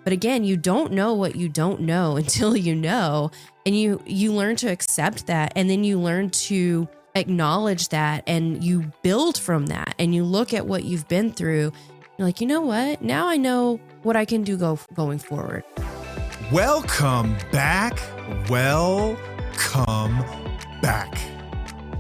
But again, you don't know what you don't know until you know, and you learn to accept that, and then you learn to acknowledge that, and you build from that, and you look at what you've been through. You're like, you know what? Now I know what I can do going forward. Welcome back. Welcome back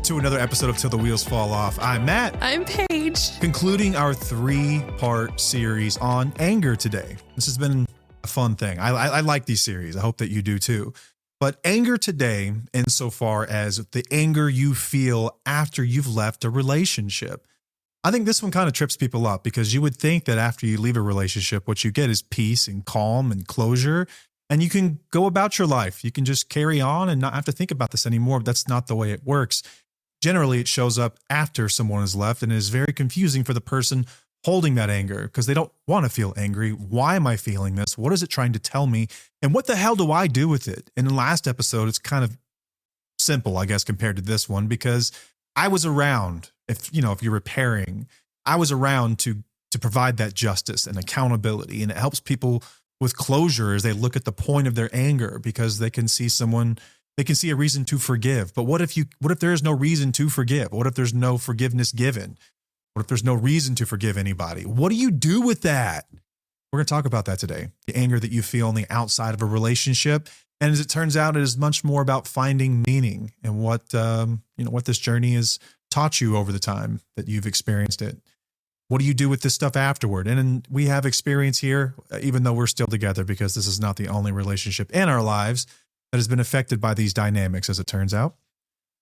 to another episode of Till the Wheels Fall Off. I'm Matt. I'm Paige. Concluding our 3-part series on anger today. This has been a fun thing. I like these series. I hope that you do too. But anger today, insofar as the anger you feel after you've left a relationship. I think this one kind of trips people up because you would think that after you leave a relationship, what you get is peace and calm and closure, and you can go about your life. You can just carry on and not have to think about this anymore. But that's not the way it works. Generally, it shows up after someone has left, and it is very confusing for the person holding that anger because they don't want to feel angry. Why am I feeling this? What is it trying to tell me? And what the hell do I do with it? In the last episode, it's kind of simple, I guess, compared to this one, because I was around. If you're repairing, I was around to provide that justice and accountability, and it helps people with closure as they look at the point of their anger because they can see a reason to forgive. But what if there is no reason to forgive? What if there's no forgiveness given? What if there's no reason to forgive anybody? What do you do with that? We're going to talk about that today. The anger that you feel on the outside of a relationship. And as it turns out, it is much more about finding meaning and what this journey has taught you over the time that you've experienced it. What do you do with this stuff afterward? And we have experience here, even though we're still together, because this is not the only relationship in our lives that has been affected by these dynamics, as it turns out.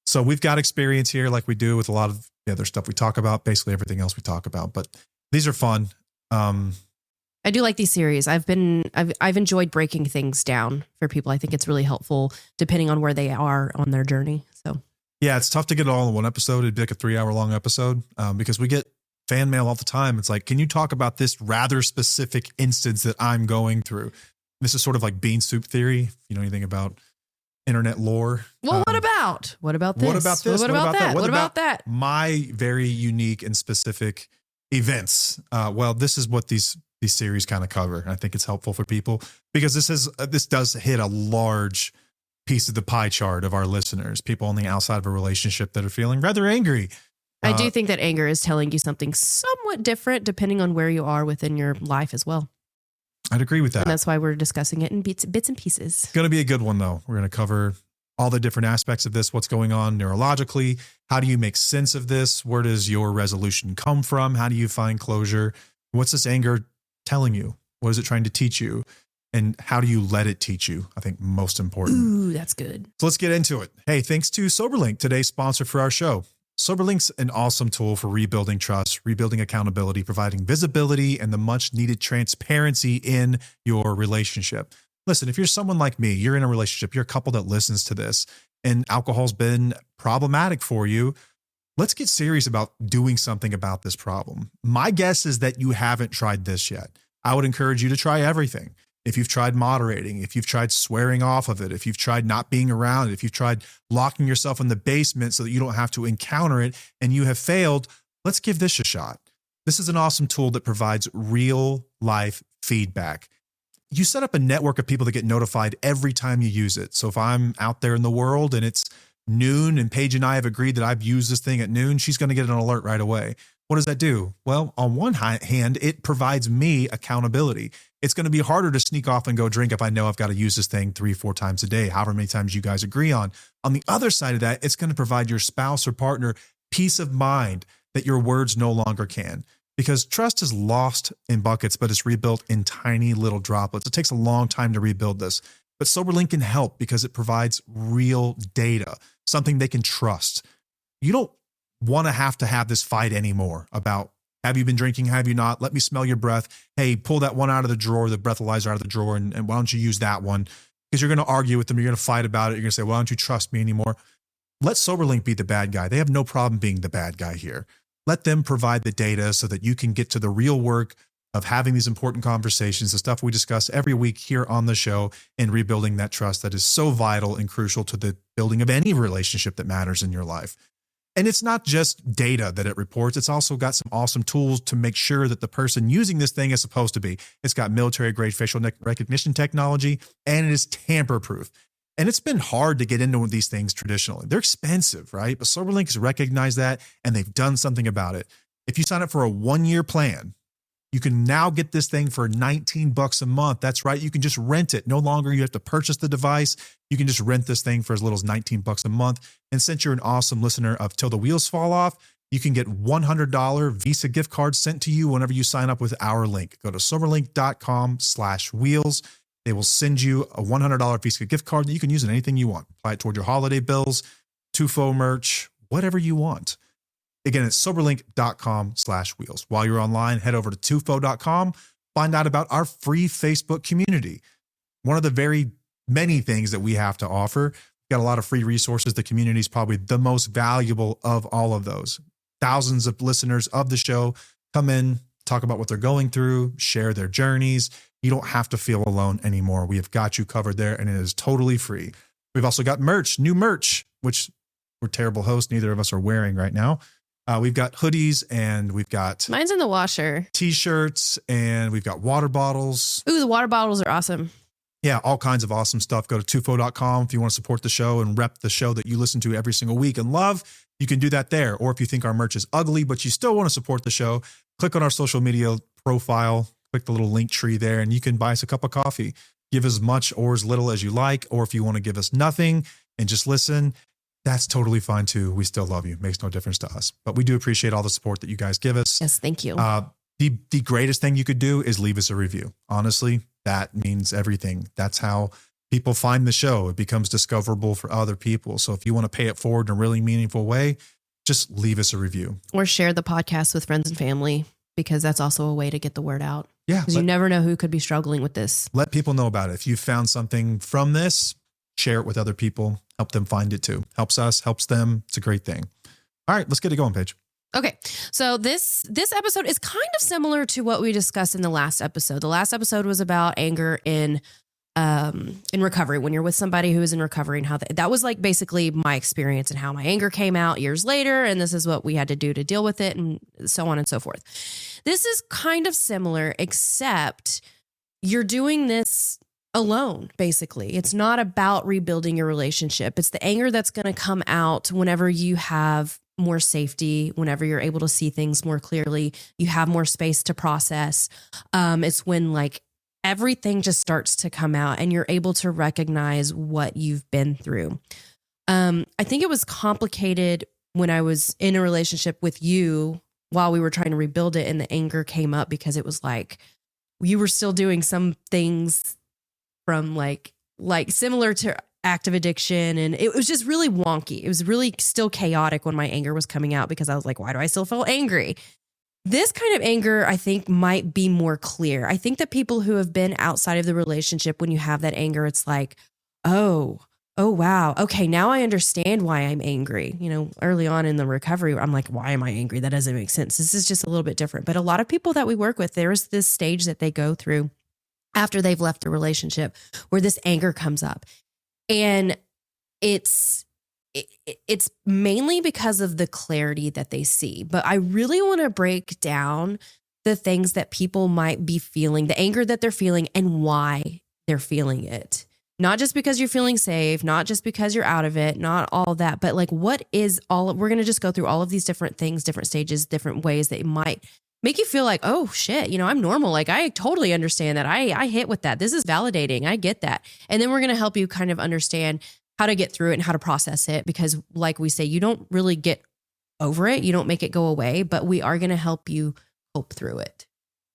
So we've got experience here like we do with a lot of the other stuff we talk about, basically everything else we talk about. But these are fun. I do like these series. I've enjoyed breaking things down for people. I think it's really helpful depending on where they are on their journey. So yeah, it's tough to get it all in one episode. It'd be like a 3-hour long episode because we get fan mail all the time. It's like, can you talk about this rather specific instance that I'm going through? This is sort of like bean soup theory. If you know anything about internet lore. Well, what about this? What about this? What about that? What about that? My very unique and specific events. This is what these series kind of cover. And I think it's helpful for people because this does hit a large piece of the pie chart of our listeners, people on the outside of a relationship that are feeling rather angry. I do think that anger is telling you something somewhat different depending on where you are within your life as well. I'd agree with that. And that's why we're discussing it in bits and pieces. It's going to be a good one, though. We're going to cover all the different aspects of this, what's going on neurologically. How do you make sense of this? Where does your resolution come from? How do you find closure? What's this anger telling you? What is it trying to teach you? And how do you let it teach you? I think most important. Ooh, that's good. So let's get into it. Hey, thanks to SoberLink, today's sponsor for our show. SoberLink's an awesome tool for rebuilding trust, rebuilding accountability, providing visibility, and the much needed transparency in your relationship. Listen, if you're someone like me, you're in a relationship, you're a couple that listens to this, and alcohol's been problematic for you, let's get serious about doing something about this problem. My guess is that you haven't tried this yet. I would encourage you to try everything. If you've tried moderating, if you've tried swearing off of it, if you've tried not being around it, if you've tried locking yourself in the basement so that you don't have to encounter it and you have failed, let's give this a shot. This is an awesome tool that provides real life feedback. You set up a network of people that get notified every time you use it. So if I'm out there in the world and it's noon and Paige and I have agreed that I've used this thing at noon, she's going to get an alert right away. What does that do? Well, on one hand, it provides me accountability. It's going to be harder to sneak off and go drink if I know I've got to use this thing 3-4 times a day, however many times you guys agree on. On the other side of that, it's going to provide your spouse or partner peace of mind that your words no longer can. Because trust is lost in buckets, but it's rebuilt in tiny little droplets. It takes a long time to rebuild this. But SoberLink can help because it provides real data, something they can trust. You don't want to have this fight anymore about, have you been drinking? Have you not? Let me smell your breath. Hey, pull that one out of the drawer, the breathalyzer out of the drawer, and why don't you use that one? Because you're going to argue with them. You're going to fight about it. You're going to say, why don't you trust me anymore? Let SoberLink be the bad guy. They have no problem being the bad guy here. Let them provide the data so that you can get to the real work of having these important conversations, the stuff we discuss every week here on the show, and rebuilding that trust that is so vital and crucial to the building of any relationship that matters in your life. And it's not just data that it reports. It's also got some awesome tools to make sure that the person using this thing is supposed to be. It's got military grade facial recognition technology, and it is tamper proof. And it's been hard to get into these things traditionally. They're expensive, right? But SoberLink has recognized that, and they've done something about it. If you sign up for a 1-year plan, you can now get this thing for $19 a month. That's right. You can just rent it. No longer you have to purchase the device. You can just rent this thing for as little as $19 a month. And since you're an awesome listener of Till the Wheels Fall Off, you can get $100 Visa gift cards sent to you whenever you sign up with our link. Go to soberlink.com/wheels. They will send you a $100 Visa gift card that you can use in anything you want. Apply it toward your holiday bills, Tufo merch, whatever you want. Again, it's soberlink.com/wheels. While you're online, head over to tufo.com, find out about our free Facebook community. One of the very many things that we have to offer. We've got a lot of free resources. The community is probably the most valuable of all of those. Thousands of listeners of the show come in, talk about what they're going through, share their journeys. You don't have to feel alone anymore. We have got you covered there, and it is totally free. We've also got merch, new merch, which we're terrible hosts. Neither of us are wearing right now. We've got hoodies, and we've got mine's in the washer, t-shirts, and we've got water bottles. Ooh, the water bottles are awesome. Yeah, all kinds of awesome stuff. Go to tufo.com if you want to support the show and rep the show that you listen to every single week and love. You can do that there. Or if you think our merch is ugly, but you still want to support the show, click on our social media profile, click the little link tree there, and you can buy us a cup of coffee. Give as much or as little as you like. Or if you want to give us nothing and just listen, that's totally fine too. We still love you. Makes no difference to us. But we do appreciate all the support that you guys give us. Yes, thank you. The greatest thing you could do is leave us a review. Honestly, that means everything. That's how people find the show. It becomes discoverable for other people. So if you want to pay it forward in a really meaningful way, just leave us a review. Or share the podcast with friends and family, because that's also a way to get the word out. Yeah. Because you never know who could be struggling with this. Let people know about it. If you found something from this, share it with other people. Help them find it too. Helps us, helps them. It's a great thing. All right, let's get it going, Paige. Okay, so this episode is kind of similar to what we discussed in the last episode. The last episode was about anger in recovery, when you're with somebody who is in recovery, and how that was like basically my experience and how my anger came out years later, and this is what we had to do to deal with it, and so on and so forth. This is kind of similar, except you're doing this alone, basically. It's not about rebuilding your relationship. It's the anger that's going to come out whenever you have more safety, whenever you're able to see things more clearly, you have more space to process. It's when like everything just starts to come out and you're able to recognize what you've been through. I think it was complicated when I was in a relationship with you while we were trying to rebuild it, and the anger came up because it was like you were still doing some things from like similar to active addiction. And it was just really wonky. It was really still chaotic when my anger was coming out, because I was like, why do I still feel angry? This kind of anger, I think, might be more clear. I think that people who have been outside of the relationship, when you have that anger, it's like, oh, wow. Okay, now I understand why I'm angry. You know, early on in the recovery, I'm like, why am I angry? That doesn't make sense. This is just a little bit different. But a lot of people that we work with, there's this stage that they go through after they've left the relationship where this anger comes up. And it's mainly because of the clarity that they see. But I really want to break down the things that people might be feeling, the anger that they're feeling, and why they're feeling it. Not just because you're feeling safe, not just because you're out of it, not all that, but like what is all, we're going to just go through all of these different things, different stages, different ways that it might make you feel like, oh shit, you know, I'm normal. Like I totally understand that. I hit with that. This is validating. I get that. And then we're going to help you kind of understand how to get through it and how to process it. Because like we say, you don't really get over it. You don't make it go away, but we are going to help you cope through it.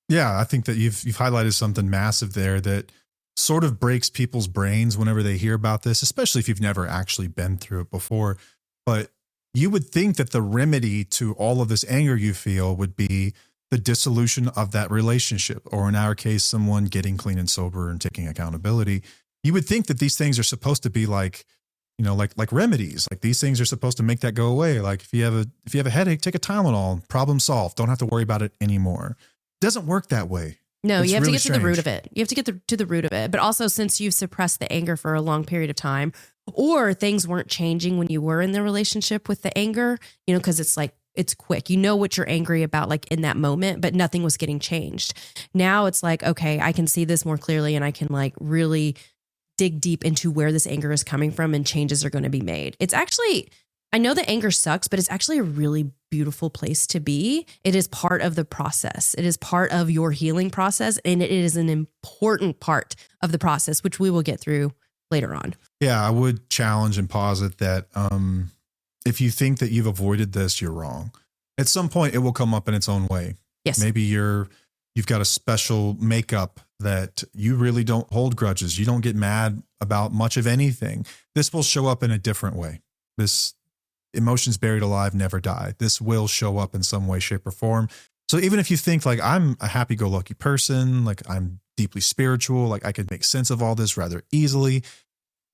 Yeah. I think that you've highlighted something massive there that sort of breaks people's brains whenever they hear about this, especially if you've never actually been through it before. But you would think that the remedy to all of this anger you feel would be the dissolution of that relationship, or in our case, someone getting clean and sober and taking accountability. You would think that these things are supposed to be like, you know, like remedies. Like these things are supposed to make that go away. Like if you have a headache, take a Tylenol, problem solved. Don't have to worry about it anymore. It doesn't work that way. No, It's you have really to get to the root strange. of it. You have to get to the root of it. But also, since you've suppressed the anger for a long period of time, or things weren't changing when you were in the relationship with the anger, you know, because it's like, it's quick. You know what you're angry about, like in that moment, but nothing was getting changed. Now it's like, okay, I can see this more clearly and I can like really dig deep into where this anger is coming from and changes are going to be made. It's actually, I know that anger sucks, but it's actually a really beautiful place to be. It is part of the process. It is part of your healing process. And it is an important part of the process, which we will get through later on. Yeah, I would challenge and posit that if you think that you've avoided this, you're wrong. At some point, it will come up in its own way. Yes. Maybe you've got a special makeup that you really don't hold grudges. You don't get mad about much of anything. This will show up in a different way. This emotions buried alive never die. This will show up in some way, shape, or form. So even if you think like I'm a happy-go-lucky person, like I'm deeply spiritual, like I could make sense of all this rather easily,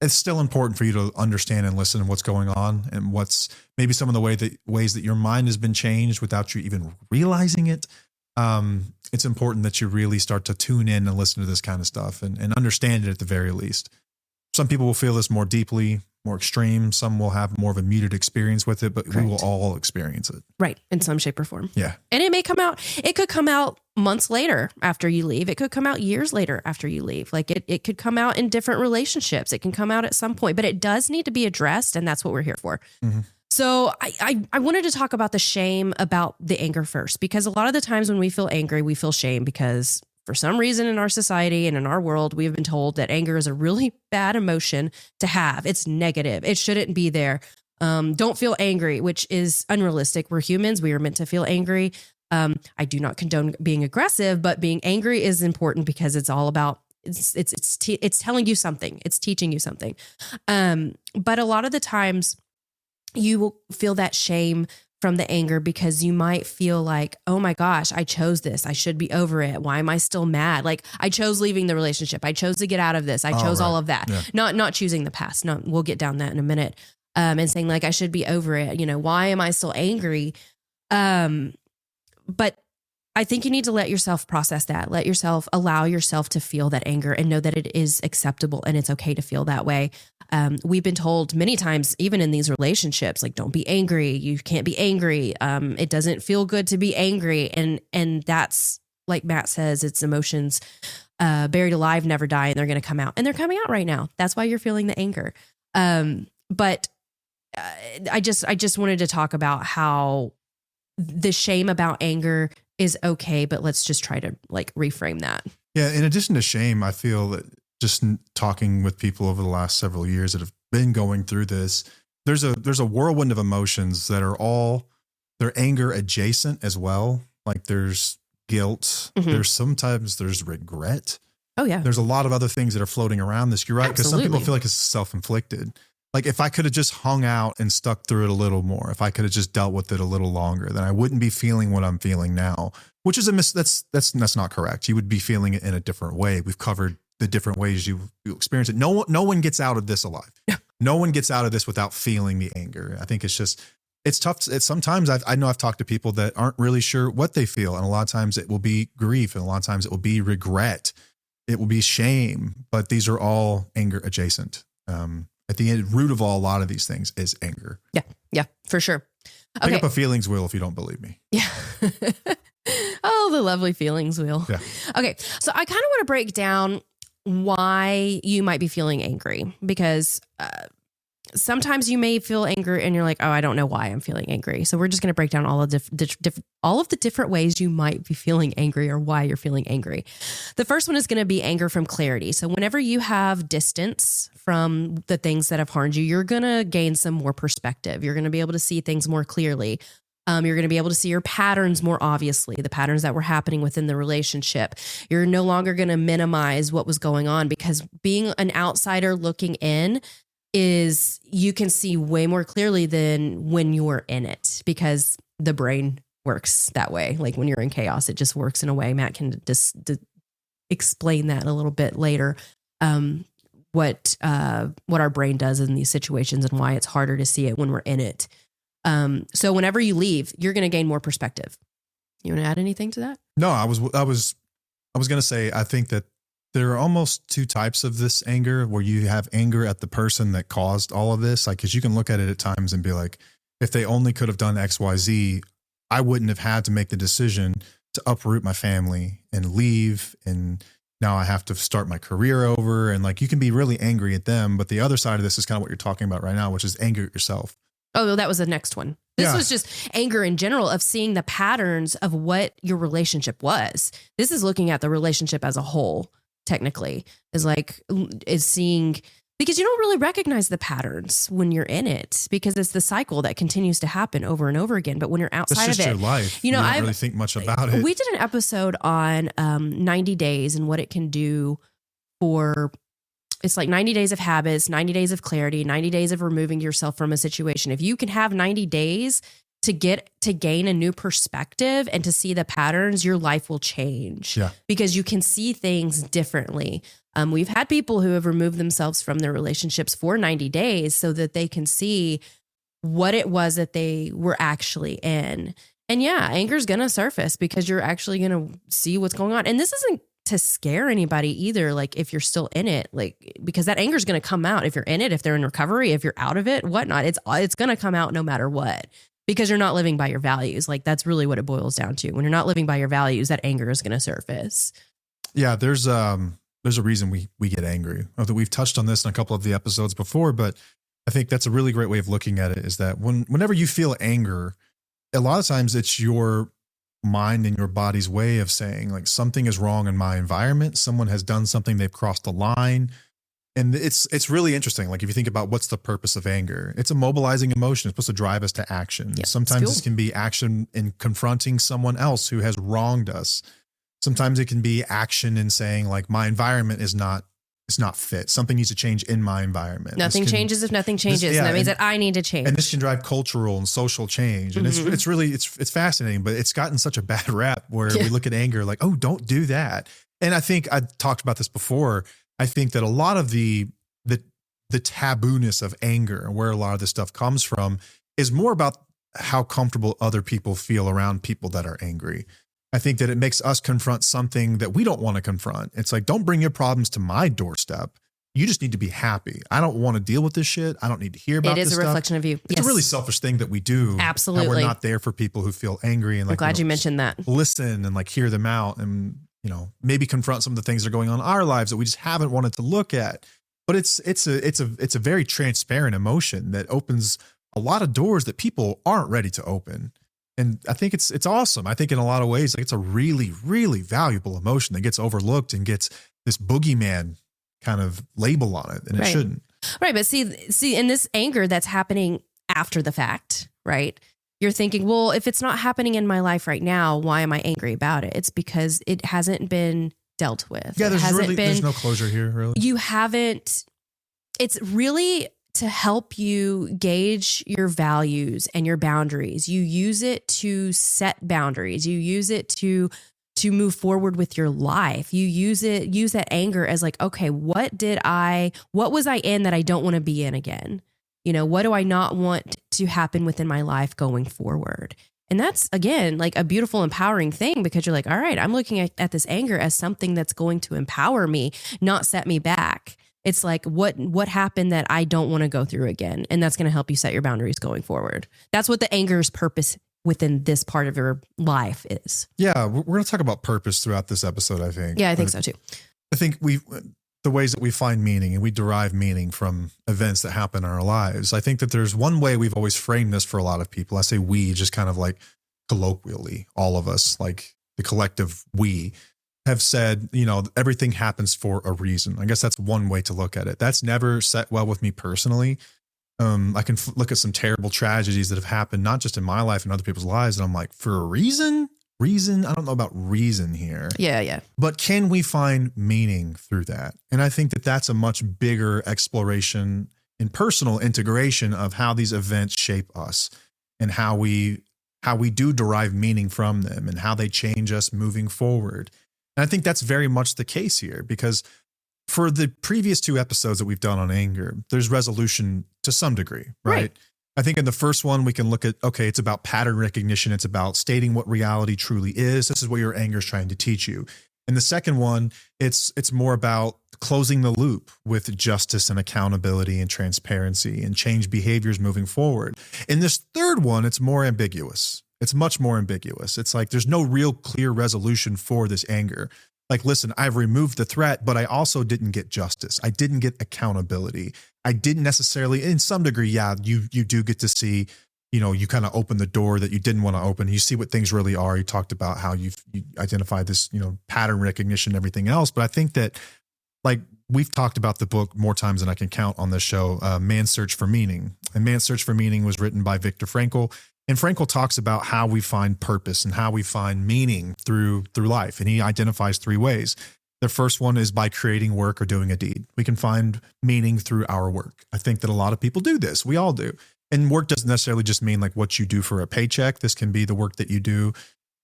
it's still important for you to understand and listen to what's going on and what's maybe some of the ways that your mind has been changed without you even realizing it. It's important that you really start to tune in and listen to this kind of stuff and understand it at the very least. Some people will feel this more deeply, more extreme. Some will have more of a muted experience with it, but Correct. We will all experience it. Right. In some shape or form. Yeah. And it could come out months later after you leave. It could come out years later after you leave. Like it could come out in different relationships. It can come out at some point, but it does need to be addressed. And that's what we're here for. Mm-hmm. So I wanted to talk about the shame about the anger first, because a lot of the times when we feel angry, we feel shame because for some reason in our society and in our world, we have been told that anger is a really bad emotion to have. It's negative. It shouldn't be there. Don't feel angry, which is unrealistic. We're humans. We are meant to feel angry. I do not condone being aggressive, but being angry is important because it's all about, it's telling you something. It's teaching you something. But a lot of the times you will feel that shame from the anger because you might feel like, oh my gosh, I chose this. I should be over it. Why am I still mad? Like I chose leaving the relationship. I chose to get out of this. I chose all of that. Yeah. Not choosing the past. No, we'll get down that in a minute. And saying like, I should be over it. You know, why am I still angry? But I think you need to let yourself process that. Allow yourself to feel that anger and know that it is acceptable and it's okay to feel that way. We've been told many times, even in these relationships, like, don't be angry. You can't be angry. It doesn't feel good to be angry. And that's, like Matt says, it's emotions buried alive, never die. And they're going to come out, and they're coming out right now. That's why you're feeling the anger. But I just wanted to talk about how the shame about anger is okay, but let's just try to like reframe that. Yeah. In addition to shame, I feel that just talking with people over the last several years that have been going through this, there's a whirlwind of emotions that are all, they're anger adjacent as well. Like there's guilt. Mm-hmm. There's regret. Oh yeah. There's a lot of other things that are floating around this. You're right. Because some people feel like it's self-inflicted. Like if I could have just hung out and stuck through it a little more, if I could have just dealt with it a little longer, then I wouldn't be feeling what I'm feeling now, which is that's not correct. You would be feeling it in a different way. We've covered the different ways you experience it. No one gets out of this alive. Yeah. No one gets out of this without feeling the anger. I think it's tough. Sometimes I know I've talked to people that aren't really sure what they feel. And a lot of times it will be grief. And a lot of times it will be regret. It will be shame, but these are all anger adjacent. At the root of a lot of these things is anger. Yeah. Yeah, for sure. Okay. Pick up a feelings wheel if you don't believe me. Yeah. Oh, the lovely feelings wheel. Yeah. Okay. So I kind of want to break down why you might be feeling angry, because sometimes you may feel anger and you're like, oh, I don't know why I'm feeling angry. So we're just going to break down all of the different ways you might be feeling angry or why you're feeling angry. The first one is going to be anger from clarity. So whenever you have distance from the things that have harmed you, you're going to gain some more perspective. You're going to be able to see things more clearly. You're going to be able to see your patterns more obviously, the patterns that were happening within the relationship. You're no longer going to minimize what was going on, because being an outsider looking in is you can see way more clearly than when you're in it, because the brain works that way. Like when you're in chaos, it just works in a way. Matt can just explain that a little bit later. What our brain does in these situations and why it's harder to see it when we're in it. So whenever you leave, you're going to gain more perspective. You want to add anything to that? No, I was going to say, I think that there are almost two types of this anger, where you have anger at the person that caused all of this. Like, cause you can look at it at times and be like, if they only could have done X, Y, Z, I wouldn't have had to make the decision to uproot my family and leave. And now I have to start my career over. And like, you can be really angry at them. But the other side of this is kind of what you're talking about right now, which is anger at yourself. Oh, that was the next one. This was just anger in general of seeing the patterns of what your relationship was. This is looking at the relationship as a whole, technically, is seeing, because you don't really recognize the patterns when you're in it, because it's the cycle that continues to happen over and over again. But when you're outside of it, your life. You don't really think much about it. We did an episode on 90 days and what it can do for. It's like 90 days of habits, 90 days of clarity, 90 days of removing yourself from a situation. If you can have 90 days to gain a new perspective and to see the patterns, your life will change because you can see things differently. We've had people who have removed themselves from their relationships for 90 days so that they can see what it was that they were actually in. And yeah, anger is going to surface because you're actually going to see what's going on. And this isn't to scare anybody either. Like, if you're still in it, like, because that anger is going to come out if you're in it, if they're in recovery, if you're out of it, whatnot, it's going to come out no matter what, because you're not living by your values. Like, that's really what it boils down to. When you're not living by your values, that anger is going to surface. Yeah. There's a reason we get angry. We've touched on this in a couple of the episodes before, but I think that's a really great way of looking at it, is that whenever you feel anger, a lot of times it's your mind and your body's way of saying, like, something is wrong in my environment. Someone has done something. They've crossed the line. And it's really interesting. Like, if you think about what's the purpose of anger, it's a mobilizing emotion. It's supposed to drive us to action. Yep, sometimes it can be action in confronting someone else who has wronged us. Sometimes it can be action in saying, like, my environment is not fit. Something needs to change in my environment. Nothing changes if nothing changes. And that means that I need to change. And this can drive cultural and social change. And it's really fascinating, but it's gotten such a bad rap where we look at anger like, oh, don't do that. And I think I talked about this before. I think that a lot of the tabooness of anger and where a lot of this stuff comes from is more about how comfortable other people feel around people that are angry. I think that it makes us confront something that we don't want to confront. It's like, don't bring your problems to my doorstep. You just need to be happy. I don't want to deal with this shit. I don't need to hear about this stuff. It is a reflection of you. It's a really selfish thing that we do. Absolutely. And we're not there for people who feel angry. And, like, I'm glad you mentioned that. Listen and, like, hear them out and, maybe confront some of the things that are going on in our lives that we just haven't wanted to look at. But it's a very transparent emotion that opens a lot of doors that people aren't ready to open. And I think it's awesome. I think in a lot of ways, like, it's a really, really valuable emotion that gets overlooked and gets this boogeyman kind of label on it, and it shouldn't. Right. But see, in this anger that's happening after the fact, right? You're thinking, well, if it's not happening in my life right now, why am I angry about it? It's because it hasn't been dealt with. Yeah, there's no closure here, really. You haven't. It's really to help you gauge your values and your boundaries. You use it to set boundaries. You use it to move forward with your life. You use that anger as like, okay, what was I in that I don't want to be in again? What do I not want to happen within my life going forward? And that's, again, like a beautiful, empowering thing, because you're like, all right, I'm looking at this anger as something that's going to empower me, not set me back. It's like, what happened that I don't want to go through again? And that's going to help you set your boundaries going forward. That's what the anger's purpose within this part of your life is. Yeah, we're going to talk about purpose throughout this episode, I think. Yeah, I think so too. I think the ways that we find meaning and we derive meaning from events that happen in our lives. I think that there's one way we've always framed this for a lot of people. I say we, just kind of like colloquially, all of us, like the collective we, have said, everything happens for a reason. I guess that's one way to look at it. That's never set well with me personally. I can look at some terrible tragedies that have happened, not just in my life and other people's lives. And I'm like, for a reason? I don't know about reason here. Yeah. But can we find meaning through that? And I think that that's a much bigger exploration and personal integration of how these events shape us and how we do derive meaning from them and how they change us moving forward. And I think that's very much the case here, because for the previous two episodes that we've done on anger, there's resolution to some degree, right? I think in the first one, we can look at, okay, it's about pattern recognition. It's about stating what reality truly is. This is what your anger is trying to teach you. And the second one, it's more about closing the loop with justice and accountability and transparency and change behaviors moving forward. In this third one, it's more ambiguous. It's much more ambiguous. It's like there's no real clear resolution for this anger. Like, listen, I've removed the threat, but I also didn't get justice. I didn't get accountability. I didn't necessarily, in some degree, yeah, you do get to see, you kind of open the door that you didn't want to open. You see what things really are. You talked about how you identified this, pattern recognition and everything else. But I think that, like, we've talked about the book more times than I can count on this show, Man's Search for Meaning. And Man's Search for Meaning was written by Viktor Frankl. And Frankl talks about how we find purpose and how we find meaning through life. And he identifies 3 ways. The first one is by creating work or doing a deed. We can find meaning through our work. I think that a lot of people do this. We all do. And work doesn't necessarily just mean like what you do for a paycheck. This can be the work that you do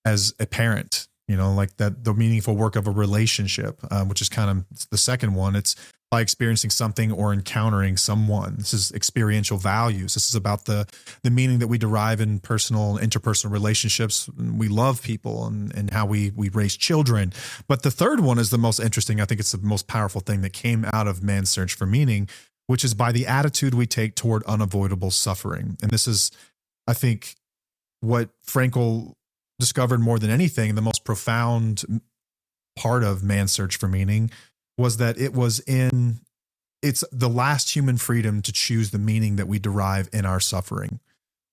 as a parent, like that, the meaningful work of a relationship, which is kind of the second one. It's by experiencing something or encountering someone. This is experiential values. This is about the meaning that we derive in personal and interpersonal relationships. We love people and how we raise children. But the third one is the most interesting. I think it's the most powerful thing that came out of Man's Search for Meaning, which is by the attitude we take toward unavoidable suffering. And this is, I think, what Frankl discovered more than anything, the most profound part of Man's Search for Meaning was that it's the last human freedom to choose the meaning that we derive in our suffering.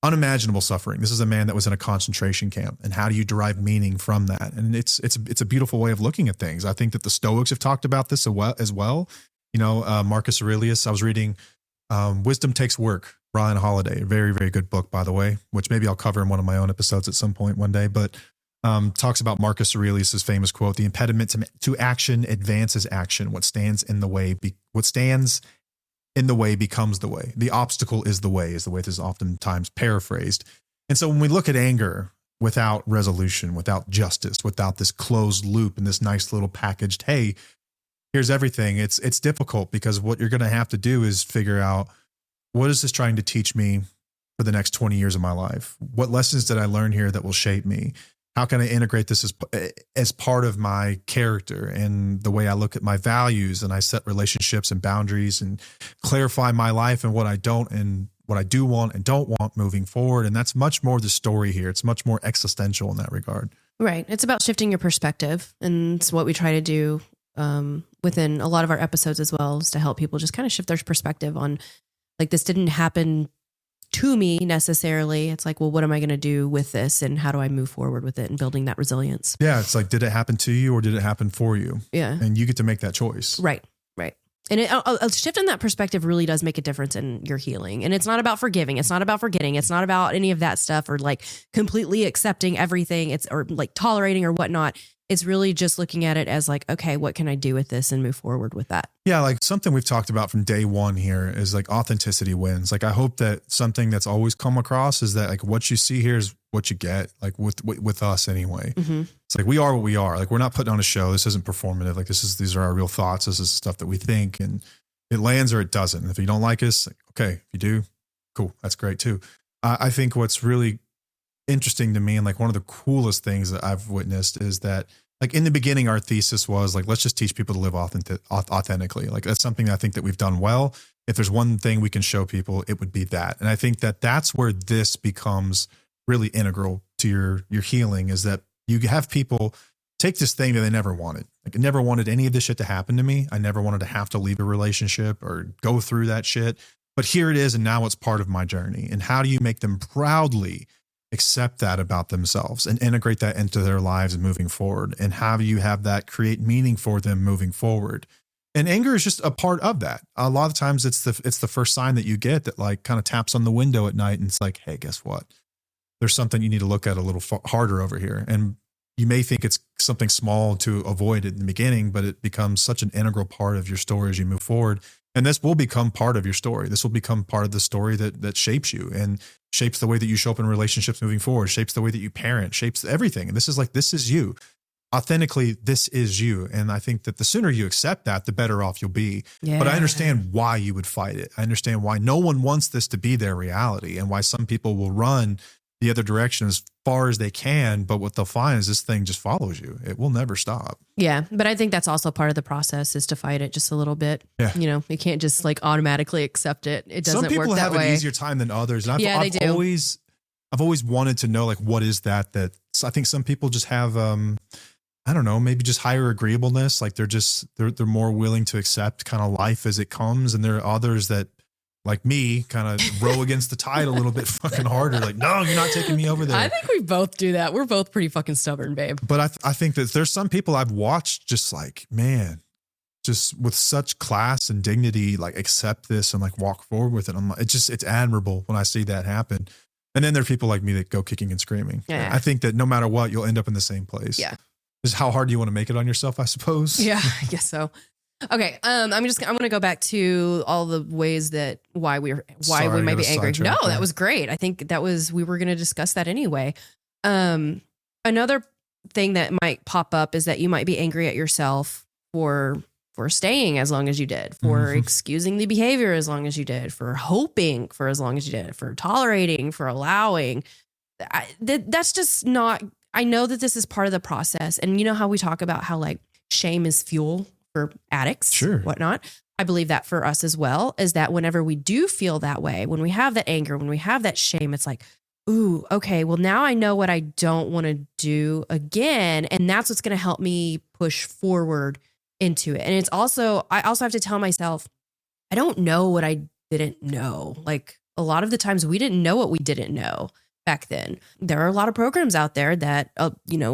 Unimaginable suffering. This is a man that was in a concentration camp. And how do you derive meaning from that? And it's a beautiful way of looking at things. I think that the Stoics have talked about this as well. Marcus Aurelius, I was reading Wisdom Takes Work, Ryan Holiday, a very, very good book, by the way, which maybe I'll cover in one of my own episodes at some point one day, but talks about Marcus Aurelius's famous quote, "The impediment to action advances action. What stands in the way becomes the way. The obstacle is the way this is oftentimes paraphrased." And so when we look at anger without resolution, without justice, without this closed loop and this nice little packaged, hey, here's everything. It's difficult because what you're going to have to do is figure out, what is this trying to teach me for the next 20 years of my life? What lessons did I learn here that will shape me? How can I integrate this as part of my character and the way I look at my values, and I set relationships and boundaries and clarify my life and what I don't and what I do want and don't want moving forward. And that's much more the story here. It's much more existential in that regard. Right. It's about shifting your perspective. And it's what we try to do within a lot of our episodes as well, is to help people just kind of shift their perspective on, like, this didn't happen to me necessarily. It's like, well, what am I going to do with this, and how do I move forward with it and building that resilience? Yeah. It's like, did it happen to you or did it happen for you? Yeah. And you get to make that choice. Right. And a shift in that perspective really does make a difference in your healing. And it's not about forgiving. It's not about forgetting. It's not about any of that stuff, or like completely accepting everything. Or like tolerating or whatnot. It's really just looking at it as like, okay, what can I do with this and move forward with that? Yeah. Like something we've talked about from day one here is like authenticity wins. Like, I hope that something that's always come across is that, like, what you see here is what you get, like with us anyway. Mm-hmm. It's like, we are what we are. Like, we're not putting on a show. This isn't performative. Like, these are our real thoughts. This is stuff that we think, and it lands or it doesn't. And if you don't like us, like, okay, if you do, cool. That's great too. I think what's really interesting to me, and like one of the coolest things that I've witnessed, is that, like, in the beginning, our thesis was like, let's just teach people to live authentically. Like, that's something that I think that we've done well. If there's one thing we can show people, it would be that. And I think that that's where this becomes really integral to your healing, is that you have people take this thing that they never wanted. Like, I never wanted any of this shit to happen to me. I never wanted to have to leave a relationship or go through that shit. But here it is, and now it's part of my journey. And how do you make them proudly accept that about themselves and integrate that into their lives and moving forward? And how do you have that create meaning for them moving forward? And anger is just a part of that. A lot of times it's the first sign that you get that, like, kind of taps on the window at night, and it's like, hey, guess what? There's something you need to look at a little harder over here. And you may think it's something small to avoid it in the beginning, but it becomes such an integral part of your story as you move forward. And this will become part of your story. This will become part of the story that shapes you and shapes the way that you show up in relationships moving forward, shapes the way that you parent, shapes everything. And this is you. Authentically, this is you. And I think that the sooner you accept that, the better off you'll be. Yeah. But I understand why you would fight it. I understand why no one wants this to be their reality, and why some people will run the other direction as far as they can. But what they'll find is this thing just follows you. It will never stop. Yeah. But I think that's also part of the process, is to fight it just a little bit. Yeah. You know, you can't just like automatically accept it. It doesn't work that way. Some people have an easier time than others. And they do. I've always wanted to know, like, what is that I think some people just have, I don't know, maybe just higher agreeableness. Like they're more willing to accept kind of life as it comes. And there are others that, like me, kind of row against the tide a little bit fucking harder. Like, no, you're not taking me over there. I think we both do that. We're both pretty fucking stubborn, babe. But I think that there's some people I've watched just like, man, just with such class and dignity, like accept this and like walk forward with it. I'm like, it's admirable when I see that happen. And then there are people like me that go kicking and screaming. Yeah. I think that no matter what, you'll end up in the same place. Yeah. Just how hard do you want to make it on yourself, I suppose. Yeah, I guess so. Okay, I'm going to go back to all the ways that why we might be angry. No, that was great. I think we were going to discuss that anyway. Another thing that might pop up is that you might be angry at yourself for staying as long as you did, for excusing the behavior as long as you did, for hoping for as long as you did, for tolerating, for allowing. That's just not. I know that this is part of the process, and you know how we talk about how like shame is fuel for addicts, sure, whatnot. I believe that for us as well, is that whenever we do feel that way, when we have that anger, when we have that shame, it's like, ooh, okay, well now I know what I don't want to do again. And that's what's going to help me push forward into it. And it's also, I also have to tell myself, I don't know what I didn't know. Like a lot of the times we didn't know what we didn't know back then. There are a lot of programs out there that,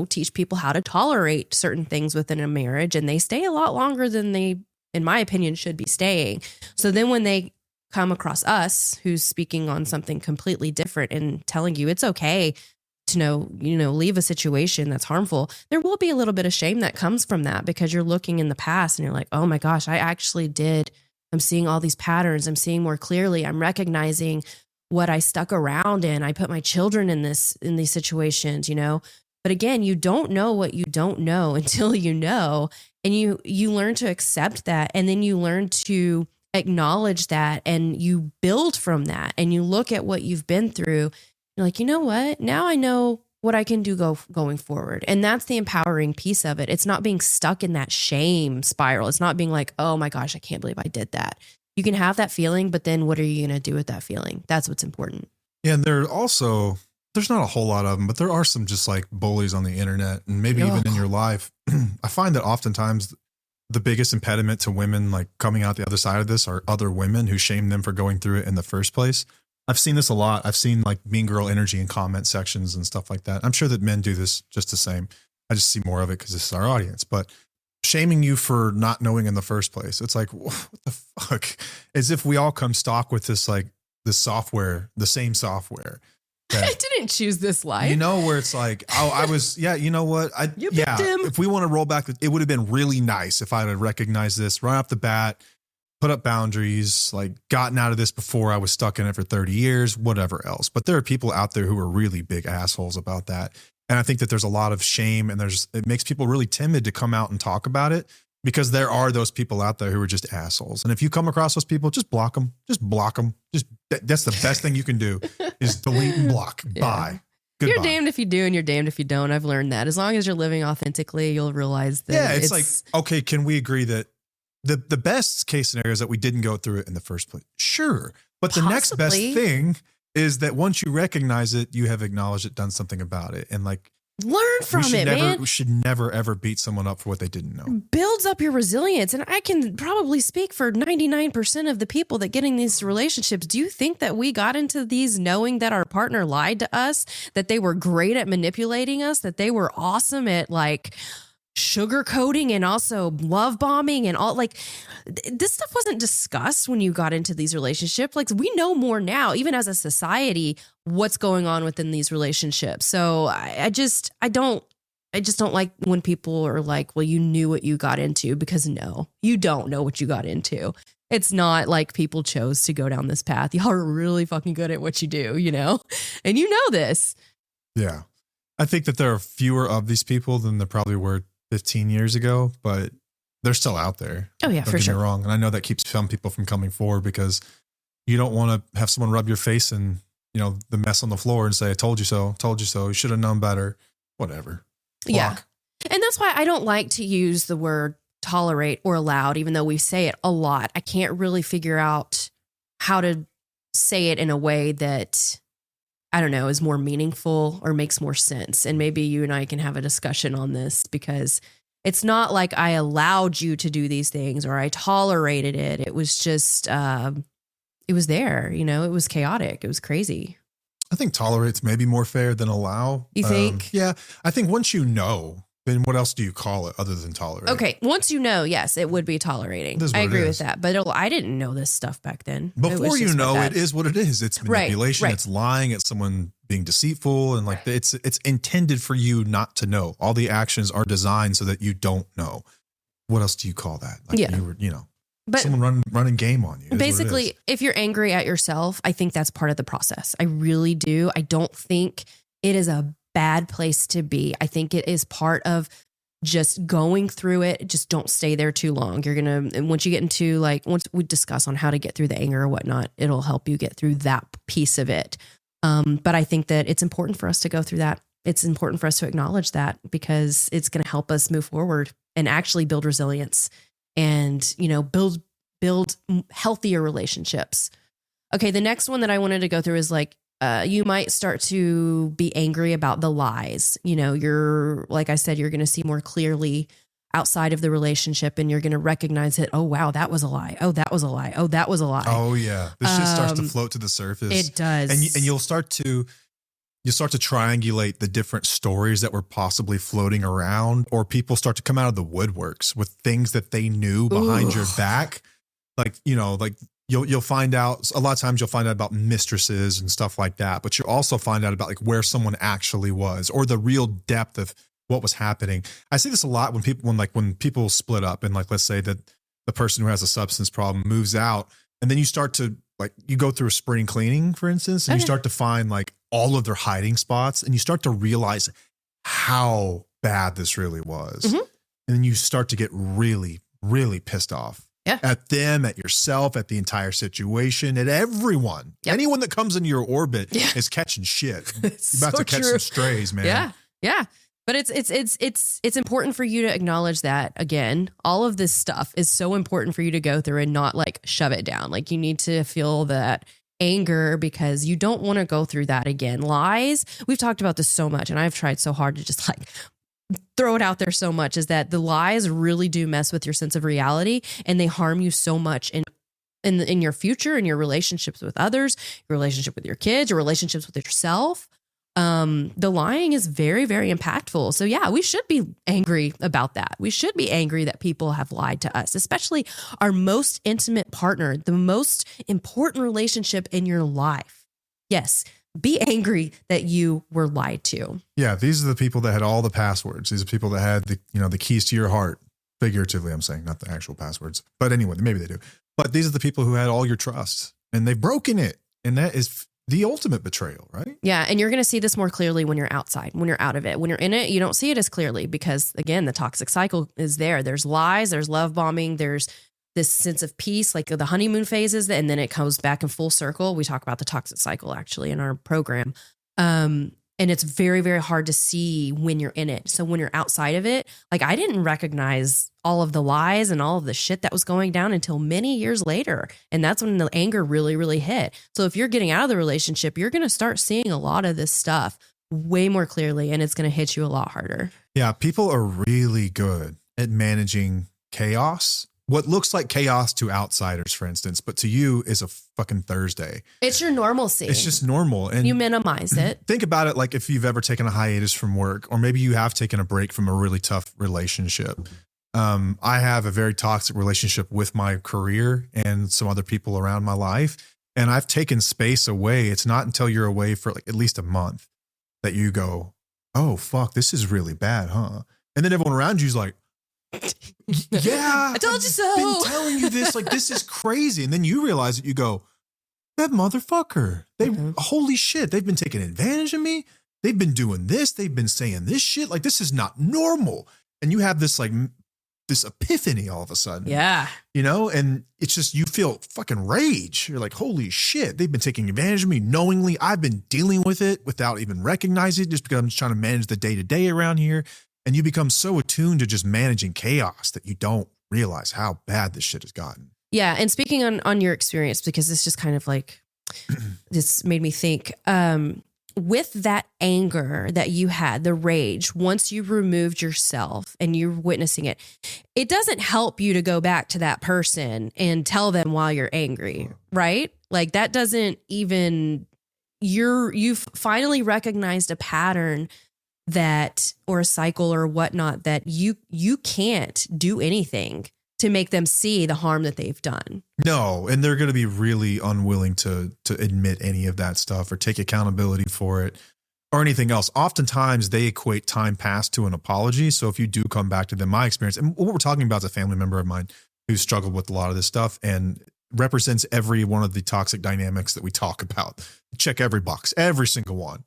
teach people how to tolerate certain things within a marriage, and they stay a lot longer than they, in my opinion, should be staying. So then when they come across us, who's speaking on something completely different and telling you it's okay to leave a situation that's harmful, there will be a little bit of shame that comes from that, because you're looking in the past and you're like, oh my gosh, I actually did. I'm seeing all these patterns. I'm seeing more clearly. I'm recognizing what I stuck around in. I put my children in these situations, But again, you don't know what you don't know until you know, and you learn to accept that, and then you learn to acknowledge that, and you build from that, and you look at what you've been through. You're like, you know what? Now I know what I can do going forward. And that's the empowering piece of it. It's not being stuck in that shame spiral. It's not being like, oh my gosh, I can't believe I did that. You can have that feeling, but then what are you going to do with that feeling? That's what's important. Yeah. And there's not a whole lot of them, but there are some just like bullies on the internet, and maybe even in your life. I find that oftentimes the biggest impediment to women like coming out the other side of this are other women who shame them for going through it in the first place. I've seen this a lot. I've seen like mean girl energy in comment sections and stuff like that. I'm sure that men do this just the same. I just see more of it because this is our audience, but shaming you for not knowing in the first place. It's like, what the fuck? As if we all come stock with this, like this software, the same software. I didn't choose this life. Where it's like, I was, yeah, you know what? If we want to roll back, it would have been really nice if I had recognized this right off the bat, put up boundaries, like gotten out of this before I was stuck in it for 30 years, whatever else. But there are people out there who are really big assholes about that. And I think that there's a lot of shame, and it makes people really timid to come out and talk about it, because there are those people out there who are just assholes. And if you come across those people, just block them. That's the best thing you can do is delete and block. Yeah. Bye. Goodbye. You're damned if you do and you're damned if you don't. I've learned that. As long as you're living authentically, you'll realize that. Yeah, it's like, okay, can we agree that the best case scenario is that we didn't go through it in the first place? Sure. But the next best thing is that once you recognize it, you have acknowledged it, done something about it. And like, learn from it, man. We should never, ever beat someone up for what they didn't know. Builds up your resilience. And I can probably speak for 99% of the people that get in these relationships. Do you think that we got into these knowing that our partner lied to us, that they were great at manipulating us, that they were awesome at like sugarcoating and also love bombing and all? Like, this stuff wasn't discussed when you got into these relationships. Like, we know more now, even as a society, what's going on within these relationships. So I just don't like when people are like, well, you knew what you got into, because no, you don't know what you got into. It's not like people chose to go down this path. Y'all are really fucking good at what you do, and you know this. Yeah. I think that there are fewer of these people than there probably were 15 years ago, but they're still out there. Oh yeah, for sure. Don't get me wrong. And I know that keeps some people from coming forward, because you don't want to have someone rub your face in the mess on the floor and say, I told you so, you should have known better, whatever. Yeah. Fuck. And that's why I don't like to use the word tolerate or allowed, even though we say it a lot. I can't really figure out how to say it in a way that, I don't know, is more meaningful or makes more sense. And maybe you and I can have a discussion on this, because it's not like I allowed you to do these things or I tolerated it. It was just, it was there, it was chaotic. It was crazy. I think tolerate's maybe more fair than allow. You think? Yeah. I think once you know, then what else do you call it other than tolerate? Okay. Once you know, yes, it would be tolerating. I agree with that. But I didn't know this stuff back then. Before you know, it is what it is. It's manipulation. Right. It's lying. It's someone being deceitful. And it's intended for you not to know. All the actions are designed so that you don't know. What else do you call that? But someone running game on you. Basically, if you're angry at yourself, I think that's part of the process. I really do. I don't think it is a bad place to be. I think it is part of just going through it. Just don't stay there too long. You're going to, once you get into once we discuss on how to get through the anger or whatnot, it'll help you get through that piece of it. But I think that it's important for us to go through that. It's important for us to acknowledge that, because it's going to help us move forward and actually build resilience and, build healthier relationships. Okay. The next one that I wanted to go through is you might start to be angry about the lies. You're, like I said, you're going to see more clearly outside of the relationship, and you're going to recognize it. Oh, wow, that was a lie. Oh, that was a lie. Oh, that was a lie. Oh yeah. This shit starts to float to the surface. It does. And you'll start to triangulate the different stories that were possibly floating around, or people start to come out of the woodworks with things that they knew behind your back. You'll find out a lot of times, you'll find out about mistresses and stuff like that, but you'll also find out about where someone actually was, or the real depth of what was happening. I see this a lot when people split up, and let's say that the person who has a substance problem moves out, and then you start to you go through a spring cleaning, for instance, and you start to find all of their hiding spots, and you start to realize how bad this really was. Mm-hmm. And then you start to get really, really pissed off. Yeah. At them, at yourself, at the entire situation, at everyone. Yep. Anyone that comes into your orbit is catching shit. You're about to catch some strays, man. Yeah. Yeah. But it's important for you to acknowledge that, again, all of this stuff is so important for you to go through and not shove it down. You need to feel that anger, because you don't want to go through that again. Lies. We've talked about this so much, and I've tried so hard to just throw it out there so much, is that the lies really do mess with your sense of reality, and they harm you so much in your future, in your relationships with others, your relationship with your kids, your relationships with yourself. The lying is very, very impactful. So yeah, we should be angry about that. We should be angry that people have lied to us, especially our most intimate partner, the most important relationship in your life. Yes. Be angry that you were lied to. Yeah. These are the people that had all the passwords. These are people that had the keys to your heart. Figuratively, I'm saying, not the actual passwords, but anyway, maybe they do. But these are the people who had all your trust, and they've broken it. And that is the ultimate betrayal, right? Yeah. And you're going to see this more clearly when you're outside, when you're out of it. When you're in it, you don't see it as clearly, because again, the toxic cycle is there. There's lies, there's love bombing, there's this sense of peace, the honeymoon phases, and then it comes back in full circle. We talk about the toxic cycle actually in our program. And it's very, very hard to see when you're in it. So when you're outside of it, I didn't recognize all of the lies and all of the shit that was going down until many years later. And that's when the anger really, really hit. So if you're getting out of the relationship, you're going to start seeing a lot of this stuff way more clearly, and it's going to hit you a lot harder. Yeah. People are really good at managing chaos. What looks like chaos to outsiders, for instance, but to you is a fucking Thursday. It's your normalcy. It's just normal. And you minimize it. Think about it if you've ever taken a hiatus from work, or maybe you have taken a break from a really tough relationship. I have a very toxic relationship with my career and some other people around my life. And I've taken space away. It's not until you're away for at least a month that you go, oh, fuck, this is really bad, huh? And then everyone around you is like, yeah, I told you so. I've been telling you this, this is crazy. And then you realize it, you go, that motherfucker, holy shit, they've been taking advantage of me. They've been doing this. They've been saying this shit. This is not normal. And you have this this epiphany all of a sudden. Yeah. And it's just, you feel fucking rage. You're like, holy shit, they've been taking advantage of me knowingly. I've been dealing with it without even recognizing it, just because I'm just trying to manage the day to day around here. And you become so attuned to just managing chaos that you don't realize how bad this shit has gotten. Yeah. And speaking on your experience, because this just kind of like, this made me think, with that anger that you had, the rage, once you removed yourself and you're witnessing it, it doesn't help you to go back to that person and tell them while you're angry, right? Like that doesn't even, you've finally recognized a pattern that, or a cycle or whatnot, that you can't do anything to make them see the harm that they've done. No, and they're going to be really unwilling to admit any of that stuff or take accountability for it or anything else. Oftentimes they equate time passed to an apology. So if you do come back to them, my experience, and what we're talking about is a family member of mine who struggled with a lot of this stuff and represents every one of the toxic dynamics that we talk about. Check every box, every single one.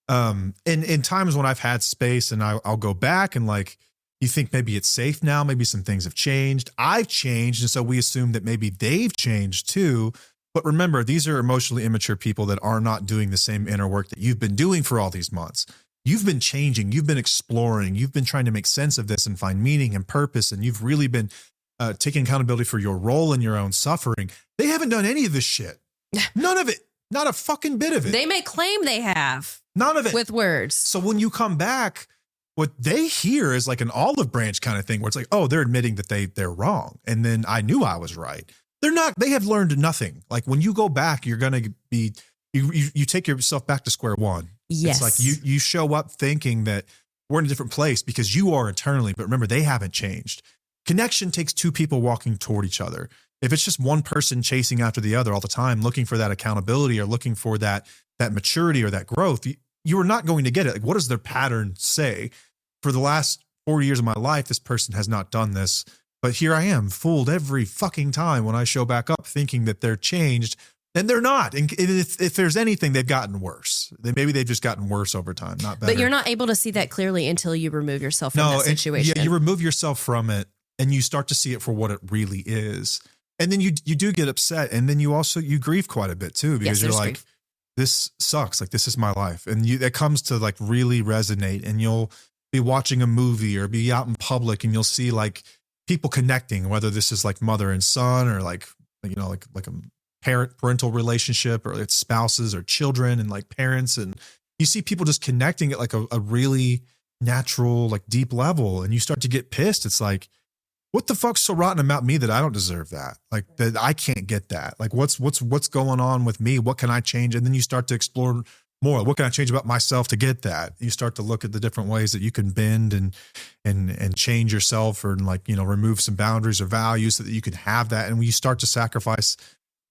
And in times when I've had space and I'll go back and like, you think maybe it's safe now, maybe some things have changed. I've changed. And so we assume that maybe they've changed too. But remember, these are emotionally immature people that are not doing the same inner work that you've been doing for all these months. You've been changing, you've been exploring, you've been trying to make sense of this and find meaning and purpose. And you've really been taking accountability for your role in your own suffering. They haven't done any of this shit. None of it. Not a fucking bit of it. They may claim they have. None of it. With words. So when you come back, what they hear is like an olive branch kind of thing where it's like, oh, they're admitting that they're wrong. And then I knew I was right. They're not, they have learned nothing. Like when you go back, you're going to be, you take yourself back to square one. Yes. It's like you show up thinking that we're in a different place because you are internally, but remember, they haven't changed. Connection takes two people walking toward each other. If it's just one person chasing after the other all the time, looking for that accountability or looking for that maturity or that growth, you are not going to get it. Like, what does their pattern say? For the last 40 years of my life, this person has not done this, but here I am fooled every fucking time when I show back up thinking that they're changed, and they're not. And if there's anything, they've gotten worse. Maybe they've just gotten worse over time, not better. But you're not able to see that clearly until you remove yourself from that situation. Yeah, you remove yourself from it and you start to see it for what it really is. And then you do get upset. And then you grieve quite a bit too, because you're like, grief. This sucks. Like, this is my life. And that comes to like really resonate, and you'll be watching a movie or be out in public and you'll see like people connecting, whether this is like mother and son or like a parental relationship, or it's spouses or children and like parents. And you see people just connecting at like a really natural, like deep level. And you start to get pissed. It's like, what the fuck's so rotten about me that I don't deserve that? Like, that I can't get that. Like, what's going on with me? What can I change? And then you start to explore more. What can I change about myself to get that? You start to look at the different ways that you can bend and change yourself, or like, remove some boundaries or values so that you can have that. And when you start to sacrifice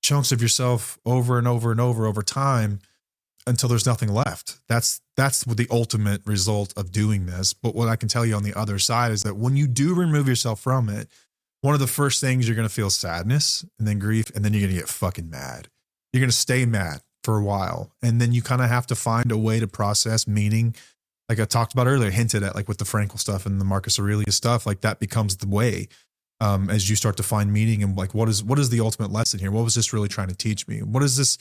chunks of yourself over and over and over time until there's nothing left. That's what the ultimate result of doing this. But what I can tell you on the other side is that when you do remove yourself from it, one of the first things, you're going to feel sadness and then grief, and then you're going to get fucking mad. You're going to stay mad for a while. And then you kind of have to find a way to process meaning. Like I talked about earlier, hinted at, like with the Frankel stuff and the Marcus Aurelius stuff, like that becomes the way. As you start to find meaning and like, what is the ultimate lesson here? What was this really trying to teach me? What is this?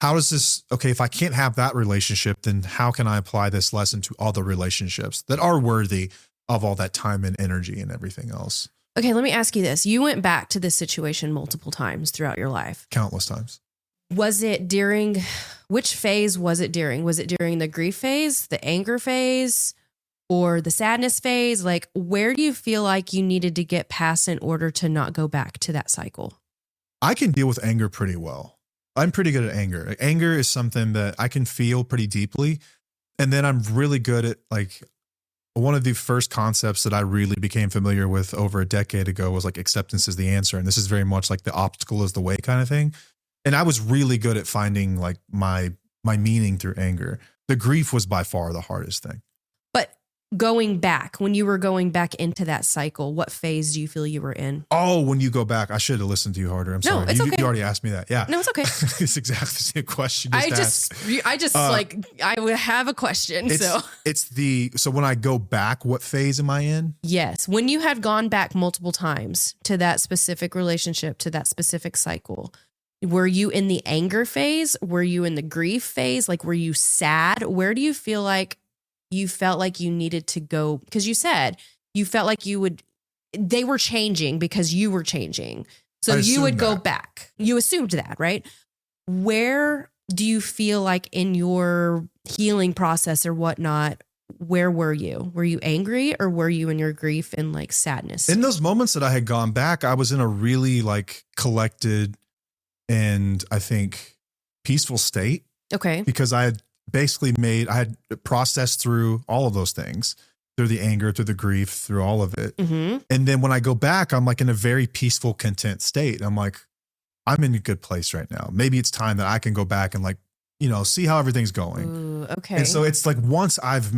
How does this, okay, if I can't have that relationship, then how can I apply this lesson to other relationships that are worthy of all that time and energy and everything else? Okay, let me ask you this. You went back to this situation multiple times throughout your life. Countless times. Was it during, which phase was it during? Was it during the grief phase, the anger phase, or the sadness phase? Like, where do you feel like you needed to get past in order to not go back to that cycle? I can deal with anger pretty well. I'm pretty good at anger. Anger is something that I can feel pretty deeply. And then I'm really good at, like, one of the first concepts that I really became familiar with over a decade ago was like acceptance is the answer. And this is very much like the obstacle is the way kind of thing. And I was really good at finding like my meaning through anger. The grief was by far the hardest thing. But going back, when you were going back into that cycle, what phase do you feel you were in? Oh, when you go back, I should have listened to you harder. I'm No, sorry. it's okay. You already asked me that. Yeah. No, it's okay. It's exactly the same question. I would have a question. So when I go back, what phase am I in? Yes. When you had gone back multiple times to that specific relationship, to that specific cycle, were you in the anger phase? Were you in the grief phase? Like, were you sad? Where do you feel like you felt like you needed to go? Because you said you felt like they were changing because you were changing. So you would go back. You assumed that, right? Where do you feel like in your healing process or whatnot, where were you? Were you angry or were you in your grief and like sadness? In those moments that I had gone back, I was in a really like collected and I think peaceful state. Okay. Because I had I had processed through all of those things, through the anger, through the grief, through all of it. Mm-hmm. And then when I go back, I'm like in a very peaceful, content state. I'm like, I'm in a good place right now. Maybe it's time that I can go back and like, see how everything's going. Ooh, okay. And so it's like, once I've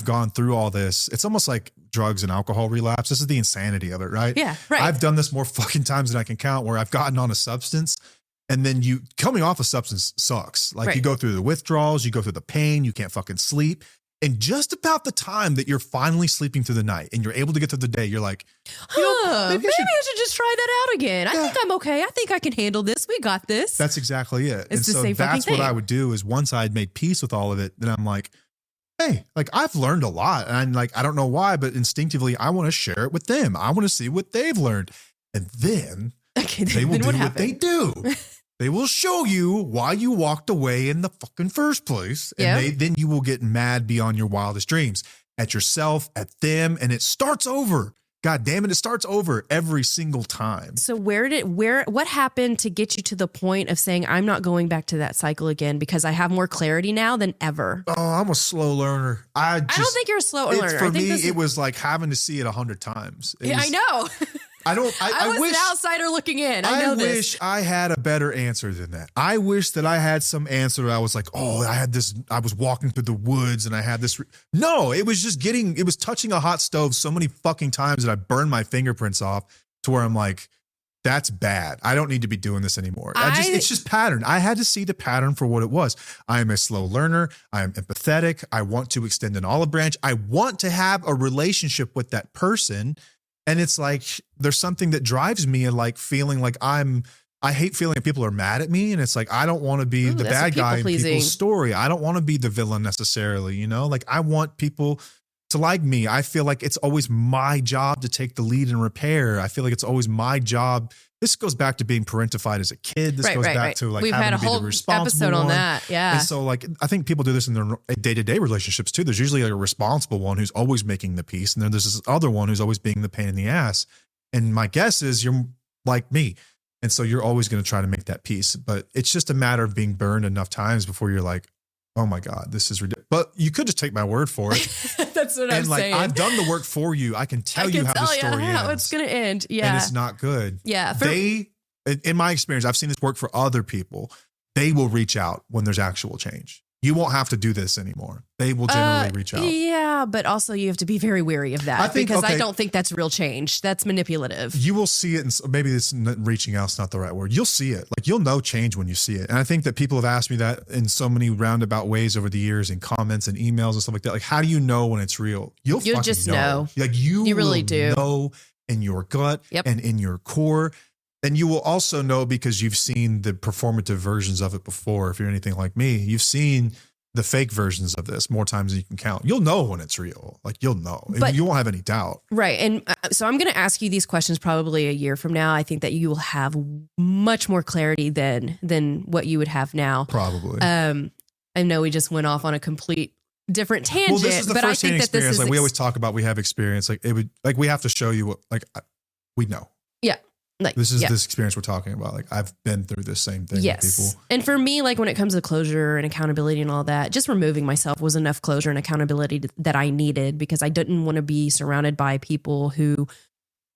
gone through all this, it's almost like drugs and alcohol relapse. This is the insanity of it, right? Yeah, right. I've done this more fucking times than I can count, where I've gotten on a substance. And then coming off a substance sucks. Like, right. You go through the withdrawals, you go through the pain, you can't fucking sleep. And just about the time that you're finally sleeping through the night and you're able to get through the day, you're like, maybe I should just try that out again. I think I'm okay. I think I can handle this. We got this. That's exactly it. It's the same fucking thing. What I would do is, once I had made peace with all of it, then I'm like, hey, like, I've learned a lot. And I'm like, I don't know why, but instinctively, I want to share it with them. I want to see what they've learned. And then they will do what they do. They will show you why you walked away in the fucking first place. And then you will get mad beyond your wildest dreams at yourself, at them. And it starts over. God damn it. It starts over every single time. So what happened to get you to the point of saying, I'm not going back to that cycle again because I have more clarity now than ever? Oh, I'm a slow learner. I don't think you're a slow learner. For me, it was like having to see it 100 times. I know. I was an outsider looking in. I wish I had a better answer than that. I wish that I had some answer. I was like, I was walking through the woods and I had this. No, it was just it was touching a hot stove so many fucking times that I burned my fingerprints off, to where I'm like, that's bad. I don't need to be doing this anymore. It's just pattern. I had to see the pattern for what it was. I am a slow learner. I am empathetic. I want to extend an olive branch. I want to have a relationship with that person. And it's like, there's something that drives me, and like feeling like I hate feeling like people are mad at me. And it's like, I don't want to be the bad guy in people's story. I don't want to be the villain necessarily, like, I want people to like me. I feel like it's always my job to take the lead and repair. I feel like it's always my job. This goes back to being parentified as a kid. This goes back to like we've having had a to be whole the responsible episode on one. that. Yeah. And so like, I think people do this in their day-to-day relationships too. There's usually like a responsible one who's always making the peace. And then there's this other one who's always being the pain in the ass. And my guess is you're like me. And so you're always going to try to make that peace. But it's just a matter of being burned enough times before you're like, oh my God, this is ridiculous. But you could just take my word for it. That's what I'm saying. I've done the work for you. I can tell you how the story ends. How it's going to end. Yeah. And it's not good. Yeah. In my experience, I've seen this work for other people. They will reach out when there's actual change. You won't have to do this anymore. They will generally reach out. Yeah, but also you have to be very wary of that, I don't think that's real change. That's manipulative. You will see it, and maybe reaching out is not the right word. You'll see it. Like, you'll know change when you see it. And I think that people have asked me that in so many roundabout ways over the years, in comments and emails and stuff like that. Like, how do you know when it's real? You'll just know. Like, you really do know in your gut and in your core. And you will also know because you've seen the performative versions of it before. If you're anything like me, you've seen the fake versions of this more times than you can count. You'll know when it's real. Like, you'll know. But you won't have any doubt. Right. And so I'm going to ask you these questions probably a year from now. I think that you will have much more clarity than what you would have now. Probably. I know we just went off on a complete different tangent. Well, this is the first-hand experience. Like, we always talk about, we have experience. Like, we have to show you what, like, we know. Yeah. Like, this experience we're talking about. Like, I've been through this same thing with people. And for me, like, when it comes to closure and accountability and all that, just removing myself was enough closure and accountability that I needed, because I didn't want to be surrounded by people who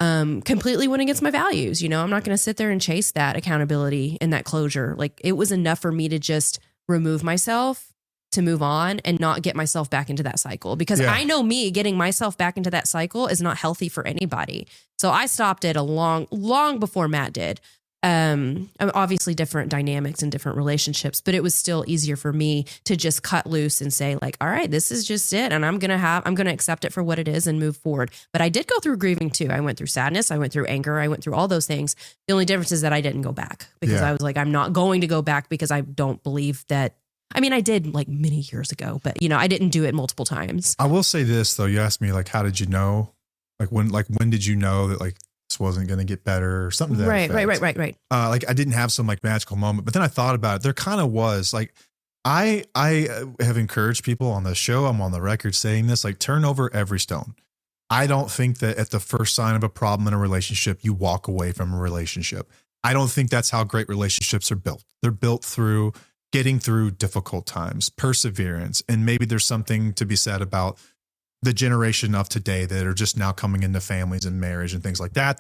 completely went against my values. I'm not going to sit there and chase that accountability and that closure. Like, it was enough for me to just remove myself to move on and not get myself back into that cycle, because I know me getting myself back into that cycle is not healthy for anybody. So I stopped it long before Matt did. Obviously different dynamics and different relationships, but it was still easier for me to just cut loose and say like, all right, this is just it. And I'm going to accept it for what it is and move forward. But I did go through grieving too. I went through sadness. I went through anger. I went through all those things. The only difference is that I didn't go back, because I was like, I'm not going to go back, because I don't believe that. I mean, I did like many years ago, but I didn't do it multiple times. I will say this though. You asked me like, how did you know? When did you know that like this wasn't going to get better or something? Right. Like I didn't have some like magical moment, but then I thought about it. There kind of was like, I have encouraged people on the show. I'm on the record saying this, like turn over every stone. I don't think that at the first sign of a problem in a relationship, you walk away from a relationship. I don't think that's how great relationships are built. They're built through getting through difficult times, perseverance. And maybe there's something to be said about the generation of today that are just now coming into families and marriage and things like that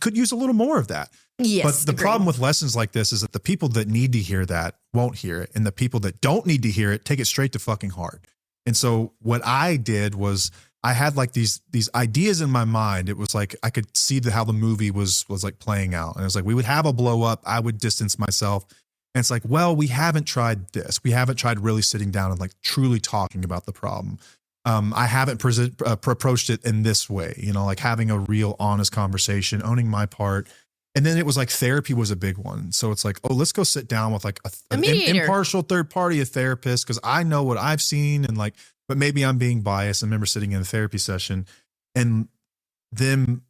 could use a little more of that. Yes. But the problem with lessons like this is that the people that need to hear that won't hear it. And the people that don't need to hear it, take it straight to fucking heart. And so what I did was I had like these ideas in my mind. It was like, I could see how the movie was like playing out. And it was like, we would have a blow up. I would distance myself. And it's like, well, we haven't tried this. We haven't tried really sitting down and like truly talking about the problem. I haven't approached it in this way, like having a real honest conversation, owning my part. And then it was like therapy was a big one. So it's like, oh, let's go sit down with like an impartial third party, a therapist, because I know what I've seen and like, but maybe I'm being biased. I remember sitting in a therapy session and them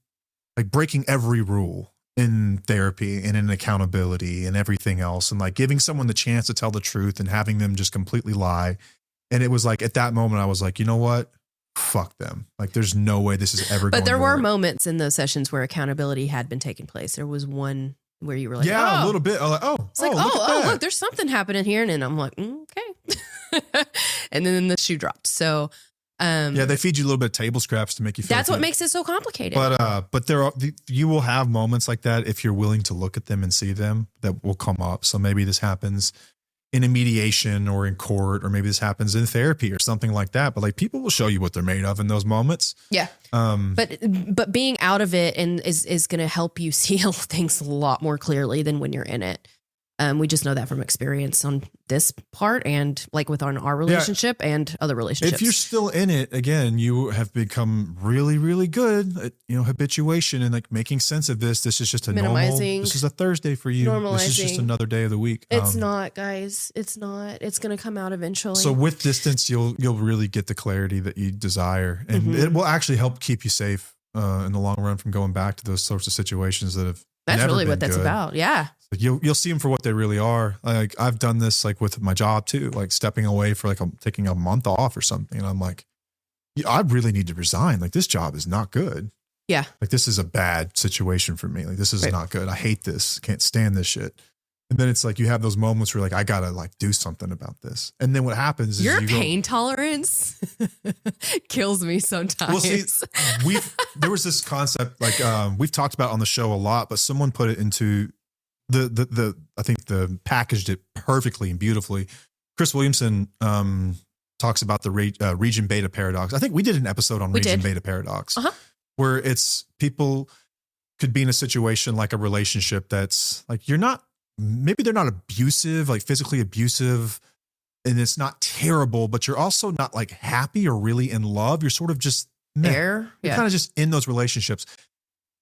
like breaking every rule in therapy and in accountability and everything else, and like giving someone the chance to tell the truth and having them just completely lie. And it was like, at that moment, I was like, you know what? Fuck them. Like, there's no way this is ever going to work. But there were moments in those sessions where accountability had been taking place. There was one where you were like, a little bit. I'm like, look, there's something happening here. And then I'm like, okay. And then the shoe dropped. So, they feed you a little bit of table scraps to make you feel that's good. what makes it so complicated. But you will have moments like that if you're willing to look at them and see them, that will come up. So maybe this happens in a mediation or in court, or maybe this happens in therapy or something like that. But like, people will show you what they're made of in those moments. Yeah. But being out of it and is going to help you see things a lot more clearly than when you're in it. We just know that from experience on this part, and like with our relationship and other relationships. If you're still in it, again, you have become really, really good at, habituation and like making sense of this. This is just this is a Thursday for you. This is just another day of the week. It's not, guys. It's not. It's going to come out eventually. So with distance, you'll really get the clarity that you desire, and it will actually help keep you safe in the long run from going back to those sorts of situations that have. That's never really been what that's good. about. Yeah. Like you'll see them for what they really are. Like I've done this like with my job too, like stepping away for like taking a month off or something. And I'm like, I really need to resign. Like this job is not good. Yeah. Like this is a bad situation for me. Like this is not good. I hate this. Can't stand this shit. And then it's like, you have those moments where like, I gotta like do something about this. And then what happens is your pain tolerance kills me sometimes. Well, see, there was this concept like we've talked about on the show a lot, but someone put it into I think packaged it perfectly and beautifully. Chris Williamson talks about the region beta paradox. I think we did an episode on region beta paradox, where it's people could be in a situation like a relationship that's like, maybe they're not abusive, like physically abusive, and it's not terrible, but you're also not like happy or really in love. You're sort of just there. You're kind of just in those relationships.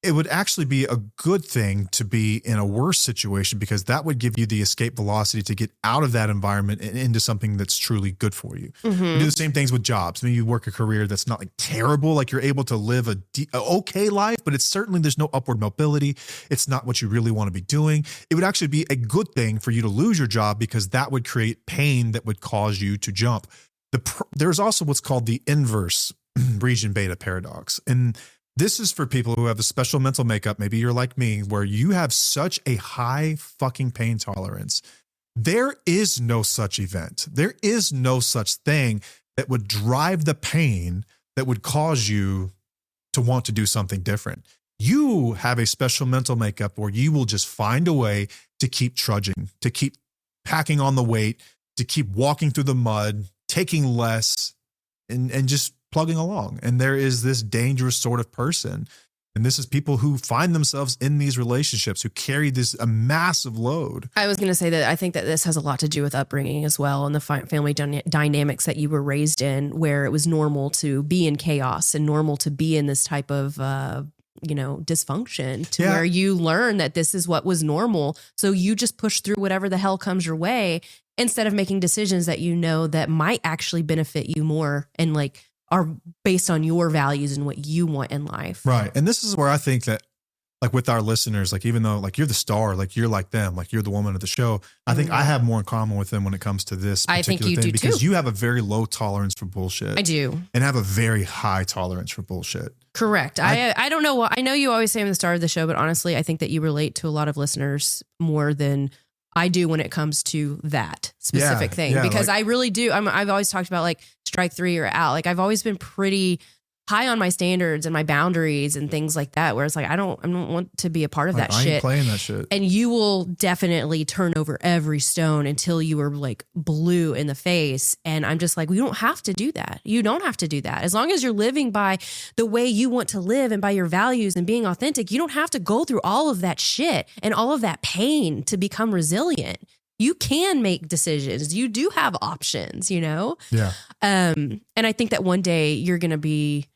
It would actually be a good thing to be in a worse situation, because that would give you the escape velocity to get out of that environment and into something that's truly good for you. Mm-hmm. You do the same things with jobs. Maybe you work a career that's not like terrible, like you're able to live a okay life, but it's certainly, there's no upward mobility. It's not what you really want to be doing. It would actually be a good thing for you to lose your job, because that would create pain that would cause you to jump. There's also what's called the inverse region beta paradox. And this is for people who have a special mental makeup. Maybe you're like me, where you have such a high fucking pain tolerance. There is no such event. There is no such thing that would drive the pain that would cause you to want to do something different. You have a special mental makeup where you will just find a way to keep trudging, to keep packing on the weight, to keep walking through the mud, taking less and just plugging along. And there is this dangerous sort of person. And this is people who find themselves in these relationships who carry a massive load. I was going to say that I think that this has a lot to do with upbringing as well, and the family dynamics that you were raised in, where it was normal to be in chaos and normal to be in this type of, dysfunction, to where you learn that this is what was normal. So you just push through whatever the hell comes your way instead of making decisions that you know that might actually benefit you more and like are based on your values and what you want in life. Right. And this is where I think that, like with our listeners, like even though like you're the star, like you're like them, like you're the woman of the show, I think I have more in common with them when it comes to this particular I think you thing, do because too. you have a very low tolerance for bullshit. I do. And have a very high tolerance for bullshit. Correct. I don't know what, I know you always say I'm the star of the show, but honestly, I think that you relate to a lot of listeners more than I do when it comes to that specific thing, because I really do. I've always talked about like strike three or out. Like I've always been pretty high on my standards and my boundaries and things like that, where it's like, I don't want to be a part of that I shit. ain't playing that shit. And you will definitely turn over every stone until you are like blue in the face. And I'm just like, we don't have to do that. You don't have to do that. As long as you're living by the way you want to live and by your values and being authentic, you don't have to go through all of that shit and all of that pain to become resilient. You can make decisions. You do have options, you know? Yeah. And I think that one day you're going to be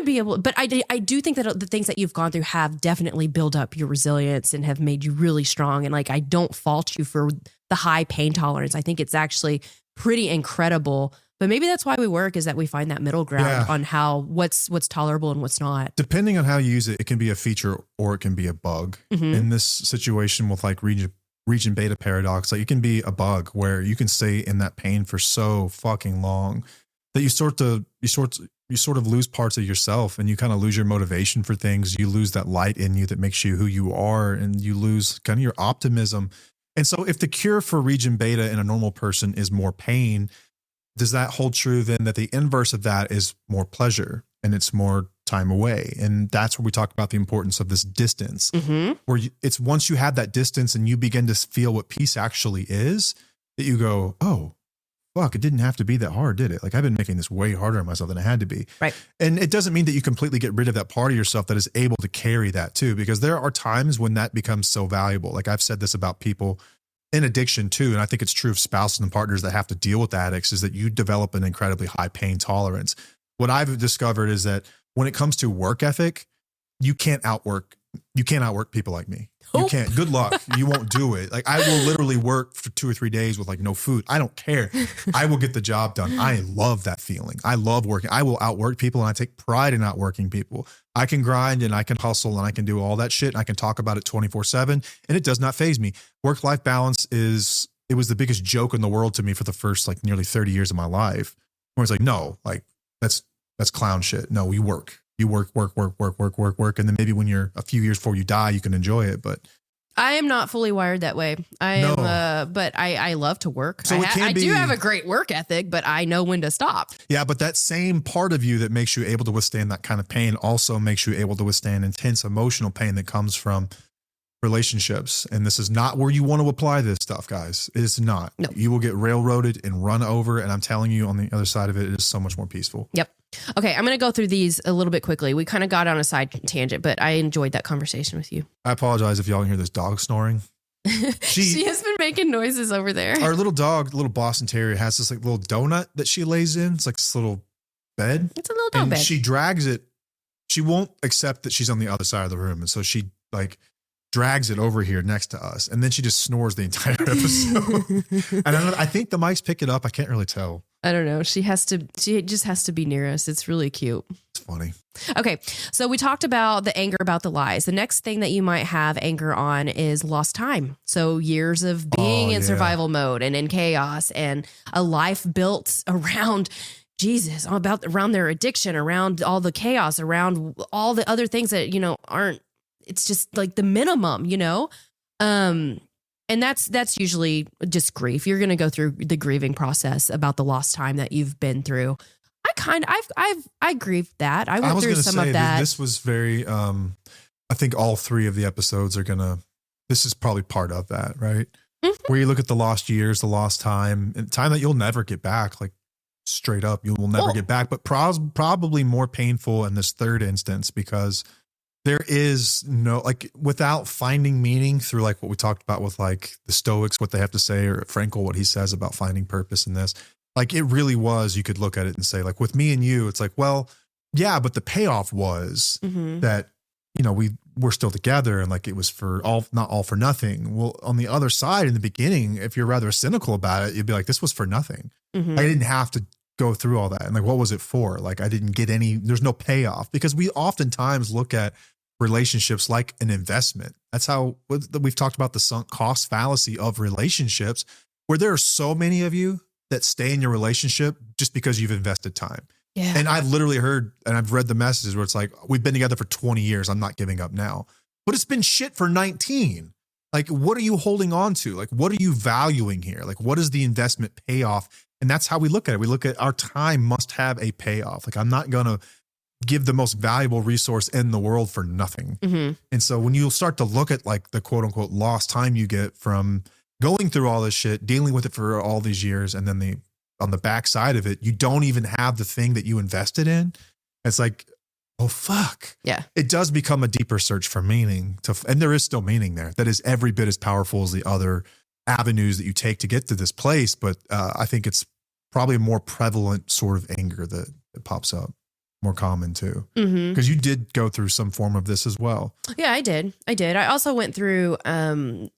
able, but I do think that the things that you've gone through have definitely built up your resilience and have made you really strong. And like, I don't fault you for the high pain tolerance. I think it's actually pretty incredible, but maybe that's why we work, is that we find that middle ground on how what's tolerable and what's not. Depending on how you use it, it can be a feature or it can be a bug. Mm-hmm. In this situation with like region beta paradox, like it can be a bug where you can stay in that pain for so fucking long that you sort of lose parts of yourself, and you kind of lose your motivation for things. You lose that light in you that makes you who you are, and you lose kind of your optimism. And so if the cure for region beta in a normal person is more pain, does that hold true then that the inverse of that is more pleasure and it's more time away? And that's where we talk about the importance of this distance, where it's once you have that distance and you begin to feel what peace actually is, that you go, oh, fuck, it didn't have to be that hard, did it? Like I've been making this way harder on myself than it had to be. Right. And it doesn't mean that you completely get rid of that part of yourself that is able to carry that too, because there are times when that becomes so valuable. Like I've said this about people in addiction too, and I think it's true of spouses and partners that have to deal with addicts, is that you develop an incredibly high pain tolerance. What I've discovered is that when it comes to work ethic, you can't outwork people like me. You can't. Good luck. You won't do it. Like I will literally work for 2 or 3 days with like no food. I don't care. I will get the job done. I love that feeling. I love working. I will outwork people, and I take pride in outworking people. I can grind and I can hustle and I can do all that shit. And I can talk about it 24/7, and it does not faze me. Work-life balance was the biggest joke in the world to me for the first like nearly 30 years of my life. Where it's like, no, like that's clown shit. No, you work. You work. And then maybe when you're a few years before you die, you can enjoy it. But I am not fully wired that way. But I love to work. So I do have a great work ethic, but I know when to stop. Yeah, but that same part of you that makes you able to withstand that kind of pain also makes you able to withstand intense emotional pain that comes from relationships. And this is not where you want to apply this stuff, guys. It is not. No. You will get railroaded and run over. And I'm telling you, on the other side of it, it is so much more peaceful. Yep. Okay, I'm going to go through these a little bit quickly. We kind of got on a side tangent, but I enjoyed that conversation with you. I apologize if y'all can hear this dog snoring. She has been making noises over there. Our little dog, little Boston Terrier, has this like little donut that she lays in. It's like this little bed. It's a little dog bed. She drags it. She won't accept that she's on the other side of the room. And so she like drags it over here next to us. And then she just snores the entire episode. And I think the mics pick it up. I can't really tell. I don't know. She just has to be near us. It's really cute. It's funny. Okay. So we talked about the anger about the lies. The next thing that you might have anger on is lost time. So years of being in survival mode and in chaos, and a life built around around their addiction, around all the chaos, around all the other things that, it's just like the minimum, and that's usually just grief. You're going to go through the grieving process about the lost time that you've been through. I grieved that. I went through some of that. This was very, I think all 3 of the episodes this is probably part of that, right? Mm-hmm. Where you look at the lost years, the lost time, and time that you'll never get back. Like straight up you will never get back, but probably more painful in this third instance, because there is no, like, without finding meaning through like what we talked about with like the Stoics, what they have to say, or Frankl, what he says about finding purpose in this. Like, it really was, you could look at it and say, like, with me and you, it's like, well, yeah, but the payoff was that, you know, we're still together, and like it was for not all for nothing. Well, on the other side, in the beginning, if you're rather cynical about it, you'd be like, this was for nothing. I didn't have to go through all that. And like, what was it for? Like, I didn't get there's no payoff, because we oftentimes look at relationships like an investment. That's how we've talked about the sunk cost fallacy of relationships, where there are so many of you that stay in your relationship just because you've invested time. Yeah. And I've literally heard, and I've read the messages where it's like, we've been together for 20 years. I'm not giving up now, but it's been shit for 19. Like, what are you holding on to? Like, what are you valuing here? Like, what is the investment payoff? And that's how we look at it. We look at our time must have a payoff. Like, I'm not going to give the most valuable resource in the world for nothing. And so when you start to look at like the quote unquote lost time you get from going through all this shit, dealing with it for all these years, and then on the backside of it, you don't even have the thing that you invested in. It's like, oh, fuck. Yeah. It does become a deeper search for meaning, and there is still meaning there that is every bit as powerful as the other avenues that you take to get to this place. But I think it's probably a more prevalent sort of anger that pops up, more common too. Because you did go through some form of this as well. Yeah, I did. I also went through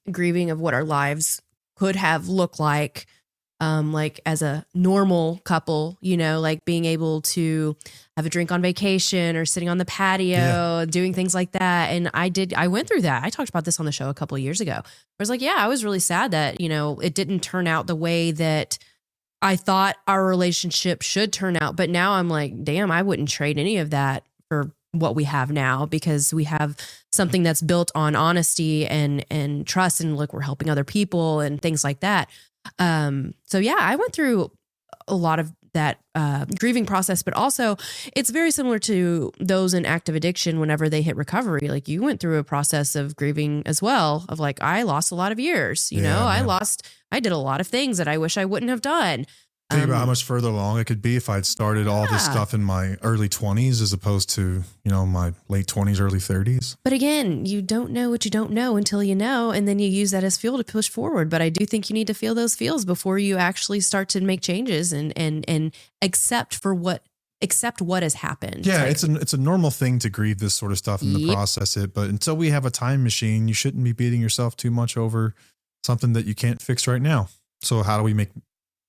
grieving of what our lives could have looked like as a normal couple, you know, like being able to have a drink on vacation or sitting on the patio, doing things like that. And I went through that. I talked about this on the show a couple of years ago. I was like, yeah, I was really sad that, you know, it didn't turn out the way that I thought our relationship should turn out. But now I'm like, damn, I wouldn't trade any of that for what we have now, because we have something that's built on honesty and trust, and look, we're helping other people and things like that. So yeah, I went through a lot of that grieving process, but also it's very similar to those in active addiction whenever they hit recovery. Like, you went through a process of grieving as well, of like, I lost a lot of years, you know, I did a lot of things that I wish I wouldn't have done. Think about how much further along it could be if I'd started all this stuff in my early 20s as opposed to, you know, my late 20s, early 30s. But again, you don't know what you don't know until you know, and then you use that as fuel to push forward. But I do think you need to feel those feels before you actually start to make changes and accept what has happened. Yeah, it's a normal thing to grieve this sort of stuff and to process it. But until we have a time machine, you shouldn't be beating yourself too much over something that you can't fix right now. So how do we make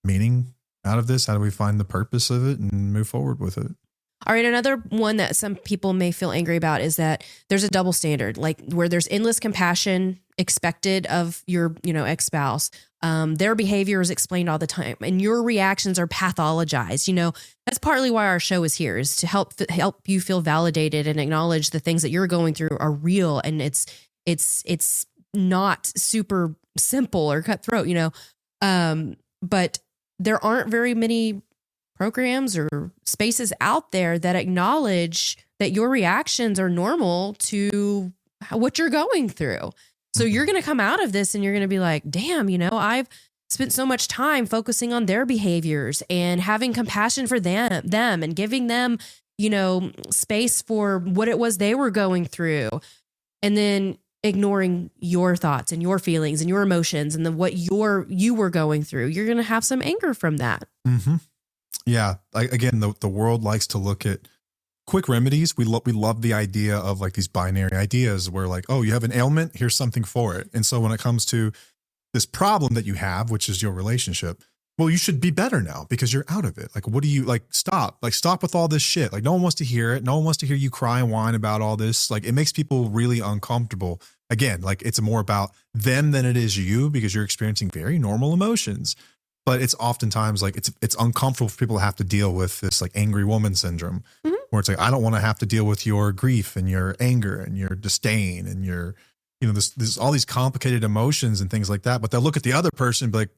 meaning out of this? How do we find the purpose of it and move forward with it? All right. Another one that some people may feel angry about is that there's a double standard, like where there's endless compassion expected of your, you know, ex-spouse. Their behavior is explained all the time, and your reactions are pathologized. You know, that's partly why our show is here, is to help you feel validated and acknowledge the things that you're going through are real. And it's not super simple or cutthroat, you know? But there aren't very many programs or spaces out there that acknowledge that your reactions are normal to what you're going through. So you're going to come out of this and you're going to be like, damn, you know, I've spent so much time focusing on their behaviors and having compassion for them and giving them, you know, space for what it was they were going through. And then ignoring your thoughts and your feelings and your emotions and what you were going through. You're going to have some anger from that. Yeah. Again, the world likes to look at quick remedies. We love the idea of like these binary ideas where like, oh, you have an ailment, here's something for it. And so when it comes to this problem that you have, which is your relationship, well, you should be better now because you're out of it. Like, what do you stop with all this shit. Like, no one wants to hear it. No one wants to hear you cry and whine about all this. Like, it makes people really uncomfortable. Again, like, it's more about them than it is you, because you're experiencing very normal emotions. But it's oftentimes like it's uncomfortable for people to have to deal with this like angry woman syndrome, where it's like, I don't want to have to deal with your grief and your anger and your disdain and your, you know, this all these complicated emotions and things like that. But they'll look at the other person and be like,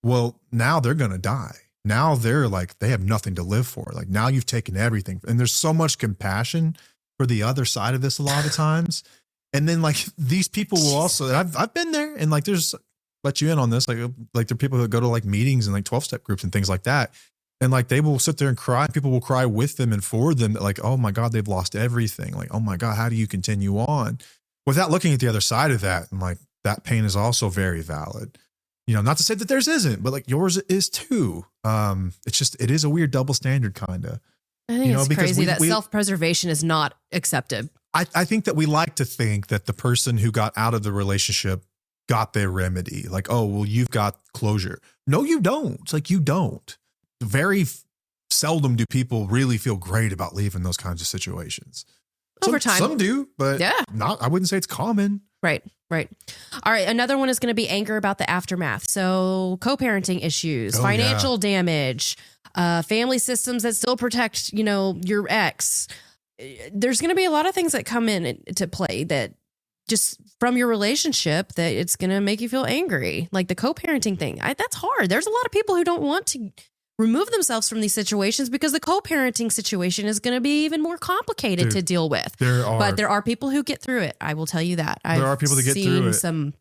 well, now they're going to die. Now they're like, they have nothing to live for. Like, now you've taken everything. And there's so much compassion for the other side of this a lot of times. And then like these people will also, I've been there, and like, there's, let you in on this. Like there are people that go to like meetings and like 12-step groups and things like that. And like they will sit there and cry. People will cry with them and for them that like, oh my God, they've lost everything. Like, oh my God, how do you continue on? Without looking at the other side of that. And like that pain is also very valid. Not to say that theirs isn't, but like yours is too. It is a weird double standard kind of. I think it's crazy that self-preservation is not accepted. I think that we like to think that the person who got out of the relationship got their remedy. Like, oh, well, you've got closure. No, you don't. It's like, you don't. Very seldom do people really feel great about leaving those kinds of situations. Over time. Some do, but I wouldn't say it's common. Right. All right. Another one is going to be anger about the aftermath. So co-parenting issues, financial damage, family systems that still protect, your ex. There's going to be a lot of things that come into play that just from your relationship that it's going to make you feel angry. Like the co-parenting thing. That's hard. There's a lot of people who don't want to remove themselves from these situations because the co-parenting situation is going to be even more complicated to deal with. But there are people who get through it. I will tell you that. There are people that get through it. Some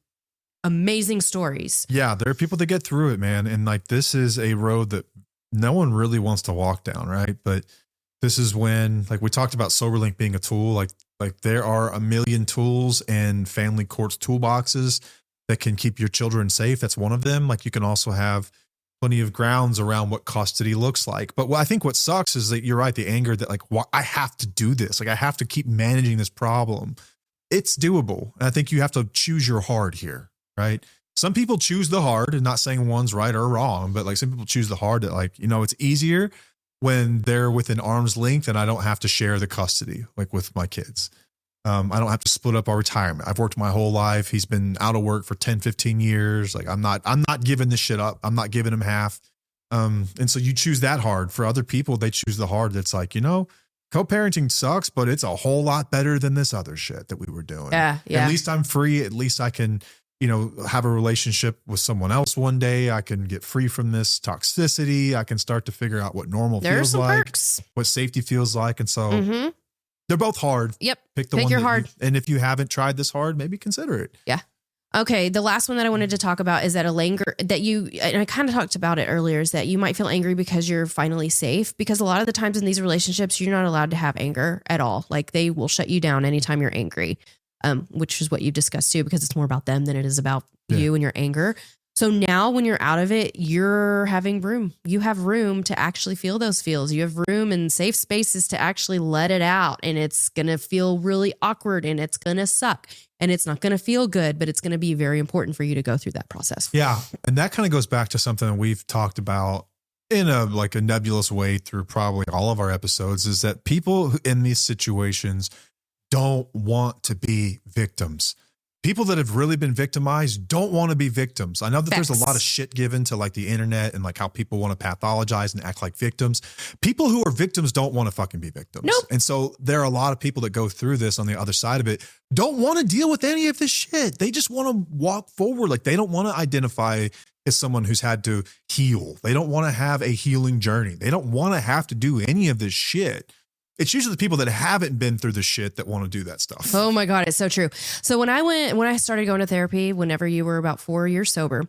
amazing stories. Yeah, there are people that get through it, man. And like, this is a road that no one really wants to walk down, right? But this is when, like we talked about SoberLink being a tool, like there are a million tools and family courts toolboxes that can keep your children safe. That's one of them. Like you can also have plenty of grounds around what custody looks like. But I think what sucks is that you're right. The anger that like, I have to do this. Like I have to keep managing this problem. It's doable. And I think you have to choose your hard here, right? Some people choose the hard, and not saying one's right or wrong, but like some people choose the hard that like, it's easier when they're within arm's length and I don't have to share the custody, like with my kids. I don't have to split up our retirement. I've worked my whole life. He's been out of work for 10, 15 years. Like I'm not giving this shit up. I'm not giving him half. And so you choose that hard. For other people, they choose the hard. That's like, co-parenting sucks, but it's a whole lot better than this other shit that we were doing. Yeah. At least I'm free. At least I can, have a relationship with someone else one day. I can get free from this toxicity. I can start to figure out what normal feels like, what safety feels like. And so they're both hard. Yep. Pick your hard. And if you haven't tried this hard, maybe consider it. Yeah. Okay. The last one that I wanted to talk about is that and I kind of talked about it earlier, is that you might feel angry because you're finally safe, because a lot of the times in these relationships, you're not allowed to have anger at all. Like they will shut you down anytime you're angry, which is what you discussed too, because it's more about them than it is about you and your anger. So now when you're out of it, you're having room. You have room to actually feel those feels. You have room and safe spaces to actually let it out. And it's going to feel really awkward and it's going to suck and it's not going to feel good, but it's going to be very important for you to go through that process. Yeah. And that kind of goes back to something that we've talked about in a nebulous way through probably all of our episodes, is that people in these situations don't want to be victims. People that have really been victimized don't want to be victims. I know that there's a lot of shit given to like the internet and like how people want to pathologize and act like victims. People who are victims don't want to fucking be victims. Nope. And so there are a lot of people that go through this on the other side of it, don't want to deal with any of this shit. They just want to walk forward. Like they don't want to identify as someone who's had to heal. They don't want to have a healing journey. They don't want to have to do any of this shit. It's usually the people that haven't been through the shit that want to do that stuff. Oh my God, it's so true. So when I started going to therapy, whenever you were about 4 years sober,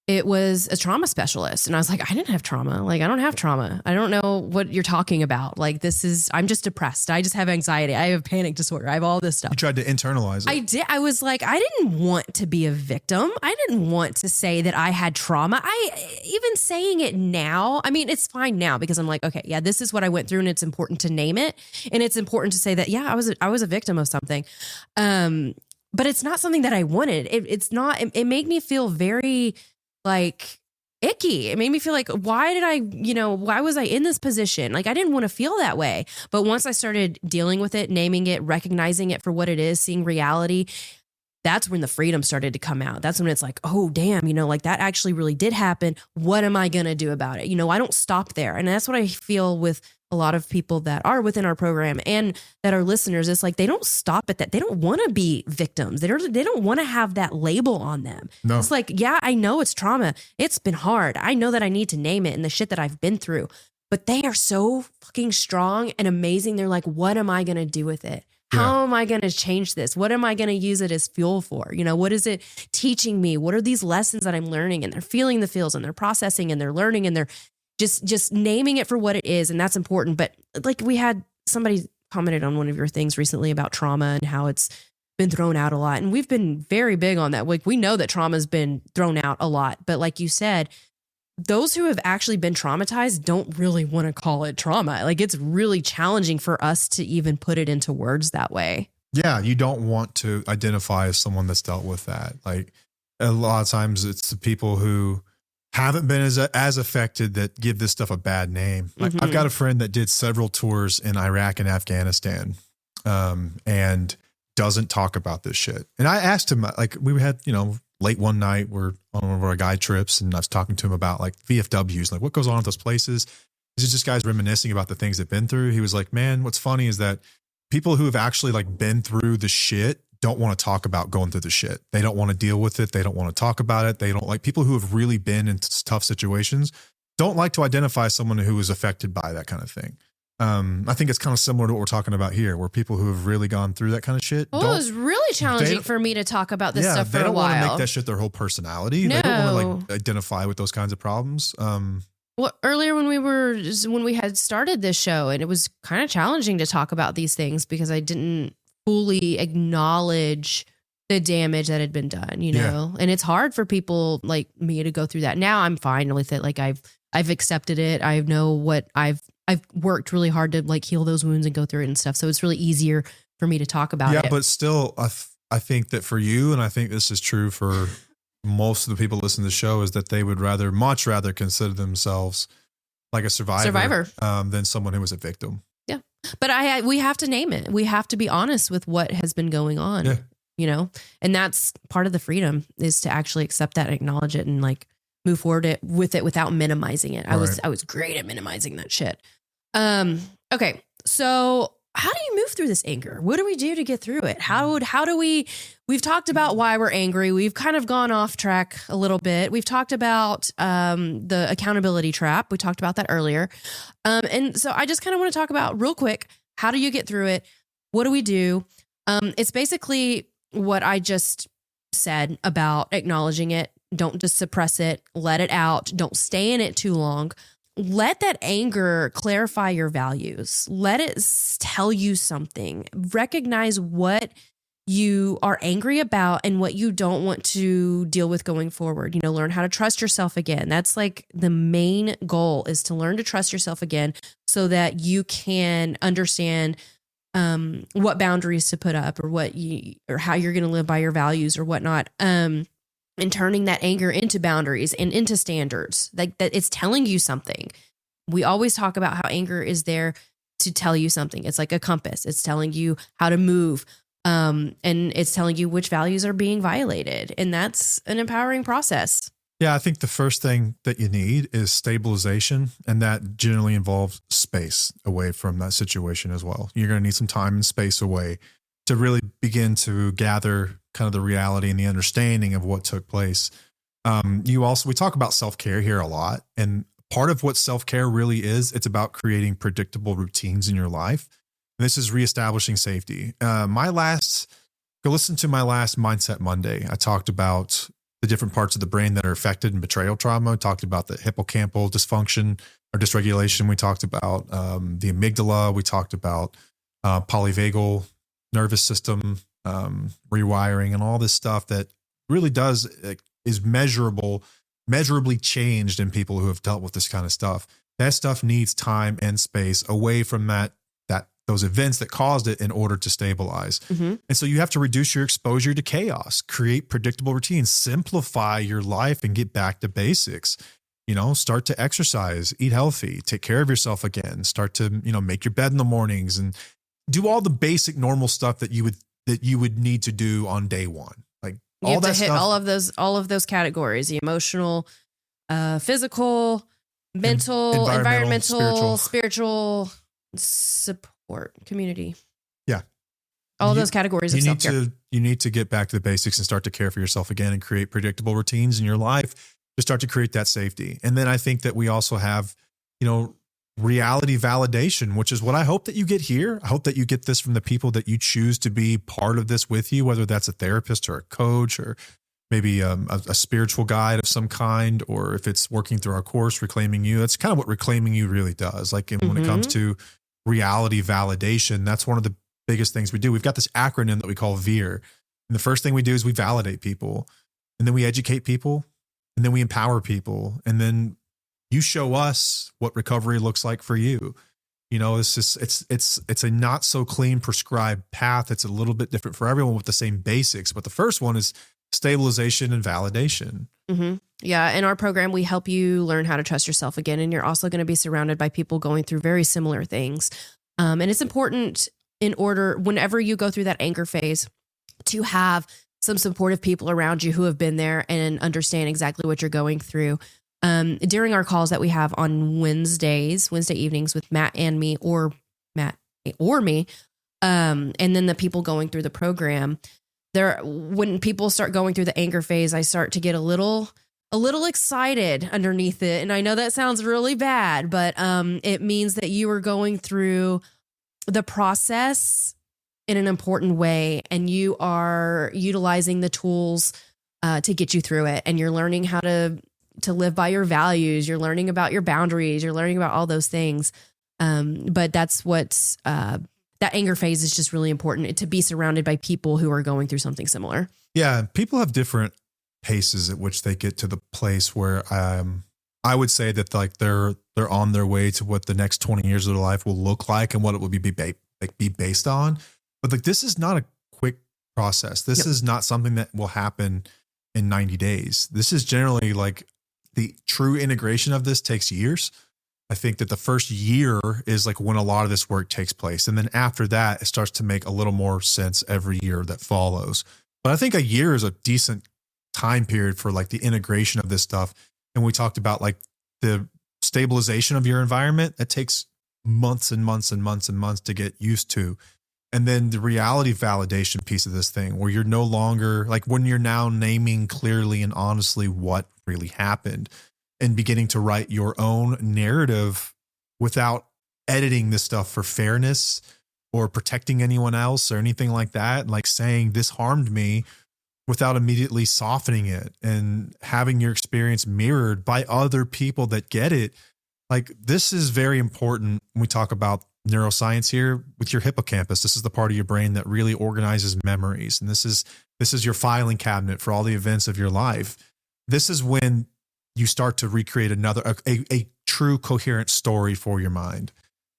it was a trauma specialist. And I was like, I didn't have trauma. Like, I don't have trauma. I don't know what you're talking about. Like, I'm just depressed. I just have anxiety. I have panic disorder. I have all this stuff. You tried to internalize it. I did. I was like, I didn't want to be a victim. I didn't want to say that I had trauma. Even saying it now, I mean, it's fine now because I'm like, okay, yeah, this is what I went through and it's important to name it. And it's important to say that, yeah, I was a victim of something. But it's not something that I wanted. It made me feel very like icky. It made me feel like, why was I in this position? Like I didn't want to feel that way. But once I started dealing with it, naming it, recognizing it for what it is, seeing reality, that's when the freedom started to come out. That's when it's like, oh, damn, like that actually really did happen. What am I going to do about it? I don't stop there. And that's what I feel with a lot of people that are within our program and that are listeners. It's like, they don't stop at that. They don't want to be victims. They don't want to have that label on them. No. It's like, yeah, I know it's trauma. It's been hard. I know that I need to name it and the shit that I've been through, but they are so fucking strong and amazing. They're like, what am I going to do with it? How am I going to change this? What am I going to use it as fuel for? What is it teaching me? What are these lessons that I'm learning? And they're feeling the feels and they're processing and they're learning and they're just naming it for what it is. And that's important. But like we had somebody commented on one of your things recently about trauma and how it's been thrown out a lot. And we've been very big on that. Like we know that trauma's been thrown out a lot, but like you said, those who have actually been traumatized don't really want to call it trauma. Like it's really challenging for us to even put it into words that way. Yeah. You don't want to identify as someone that's dealt with that. Like a lot of times it's the people who haven't been as affected that give this stuff a bad name. Like I've got a friend that did several tours in Iraq and Afghanistan, and doesn't talk about this shit. And I asked him, like we had, late one night, we're on one of our guide trips and I was talking to him about like VFWs, like what goes on at those places. This is just guys reminiscing about the things they've been through. He was like, man, what's funny is that people who have actually like been through the shit don't want to talk about going through the shit. They don't want to deal with it. They don't want to talk about it. They don't like people who have really been in tough situations don't like to identify someone who is affected by that kind of thing. I think it's kind of similar to what we're talking about here, where people who have really gone through that kind of shit. Well, it was really challenging for me to talk about this stuff for a while. They don't want to make that shit their whole personality. No. They don't want to like identify with those kinds of problems. Well, earlier when we had started this show, and it was kind of challenging to talk about these things because I didn't fully acknowledge the damage that had been done, and it's hard for people like me to go through that. Now I'm fine with it. Like I've accepted it. I know what I've worked really hard to like heal those wounds and go through it and stuff. So it's really easier for me to talk about it. Yeah, but still, I think that for you, and I think this is true for most of the people listening to the show, is that they would much rather consider themselves like a survivor. Than someone who was a victim. Yeah. But we have to name it. We have to be honest with what has been going on, and that's part of the freedom is to actually accept that and acknowledge it and like move forward with it without minimizing it. Right. I was great at minimizing that shit. Okay. So how do you move through this anger? What do we do to get through it? How do we've talked about why we're angry. We've kind of gone off track a little bit. We've talked about, the accountability trap. We talked about that earlier. And so I just kind of want to talk about real quick, how do you get through it? What do we do? It's basically what I just said about acknowledging it. Don't just suppress it, let it out. Don't stay in it too long. Let that anger clarify your values. Let it tell you something. Recognize what you are angry about and what you don't want to deal with going forward. Learn how to trust yourself again. That's like the main goal, is to learn to trust yourself again so that you can understand what boundaries to put up or how you're going to live by your values or whatnot. And turning that anger into boundaries and into standards, like that it's telling you something. We always talk about how anger is there to tell you something. It's like a compass. It's telling you how to move. And it's telling you which values are being violated. And that's an empowering process. Yeah, I think the first thing that you need is stabilization. And that generally involves space away from that situation as well. You're going to need some time and space away to really begin to gather kind of the reality and the understanding of what took place. We talk about self-care here a lot. And part of what self-care really is, it's about creating predictable routines in your life. And this is reestablishing safety. Go listen to my last Mindset Monday. I talked about the different parts of the brain that are affected in betrayal trauma. I talked about the hippocampal dysfunction or dysregulation. We talked about the amygdala. We talked about polyvagal nervous system rewiring and all this stuff that really is measurably changed in people who have dealt with this kind of stuff. That stuff needs time and space away from those events that caused it in order to stabilize. Mm-hmm. And so you have to reduce your exposure to chaos, create predictable routines, simplify your life and get back to basics. Start to exercise, eat healthy, take care of yourself again, start to, make your bed in the mornings and do all the basic normal stuff that you would need to do on day one. Like you have to hit all of those categories: the emotional, physical, mental, environmental, spiritual support, community. Yeah. All those categories of self-care. You need to get back to the basics and start to care for yourself again and create predictable routines in your life to start to create that safety. And then I think that we also have, reality validation, which is what I hope that you get here. I hope that you get this from the people that you choose to be part of this with you, whether that's a therapist or a coach or, maybe a spiritual guide of some kind, or if it's working through our course, Reclaiming You. That's kind of what Reclaiming You really does. Like when it comes to reality validation, that's one of the biggest things we do. We've got this acronym that we call VEER. And the first thing we do is we validate people, and then we educate people, and then we empower people. And then you show us what recovery looks like for you. You know, it's a not so clean prescribed path. It's a little bit different for everyone with the same basics. But the first one is stabilization and validation. Yeah. In our program, we help you learn how to trust yourself again. And you're also going to be surrounded by people going through very similar things. And it's important whenever you go through that anger phase, to have some supportive people around you who have been there and understand exactly what you're going through. During our calls that we have on Wednesday evenings with Matt and me, or Matt or me, and then the people going through the program, when people start going through the anger phase, I start to get a little excited underneath it. And I know that sounds really bad, but it means that you are going through the process in an important way, and you are utilizing the tools to get you through it. And you're learning how to live by your values. You're learning about your boundaries. You're learning about all those things. But that's what that anger phase is just really important, to be surrounded by people who are going through something similar. Yeah. People have different paces at which they get to the place where I would say that like they're on their way to what the next 20 years of their life will look like and what it will be based on. But like, this is not a quick process. This is not something that will happen in 90 days. This is generally like the true integration of this takes years. I think that the first year is like when a lot of this work takes place. And then after that, it starts to make a little more sense every year that follows. But I think a year is a decent time period for like the integration of this stuff. And we talked about like the stabilization of your environment. It takes months and months and months and months to get used to. And then the reality validation piece of this thing, where you're no longer like, when you're now naming clearly and honestly what really happened and beginning to write your own narrative without editing this stuff for fairness or protecting anyone else or anything like that. Like saying this harmed me without immediately softening it and having your experience mirrored by other people that get it. Like, this is very important when we talk about neuroscience here with your hippocampus. This is the part of your brain that really organizes memories. And this is your filing cabinet for all the events of your life. This is when you start to recreate a true coherent story for your mind.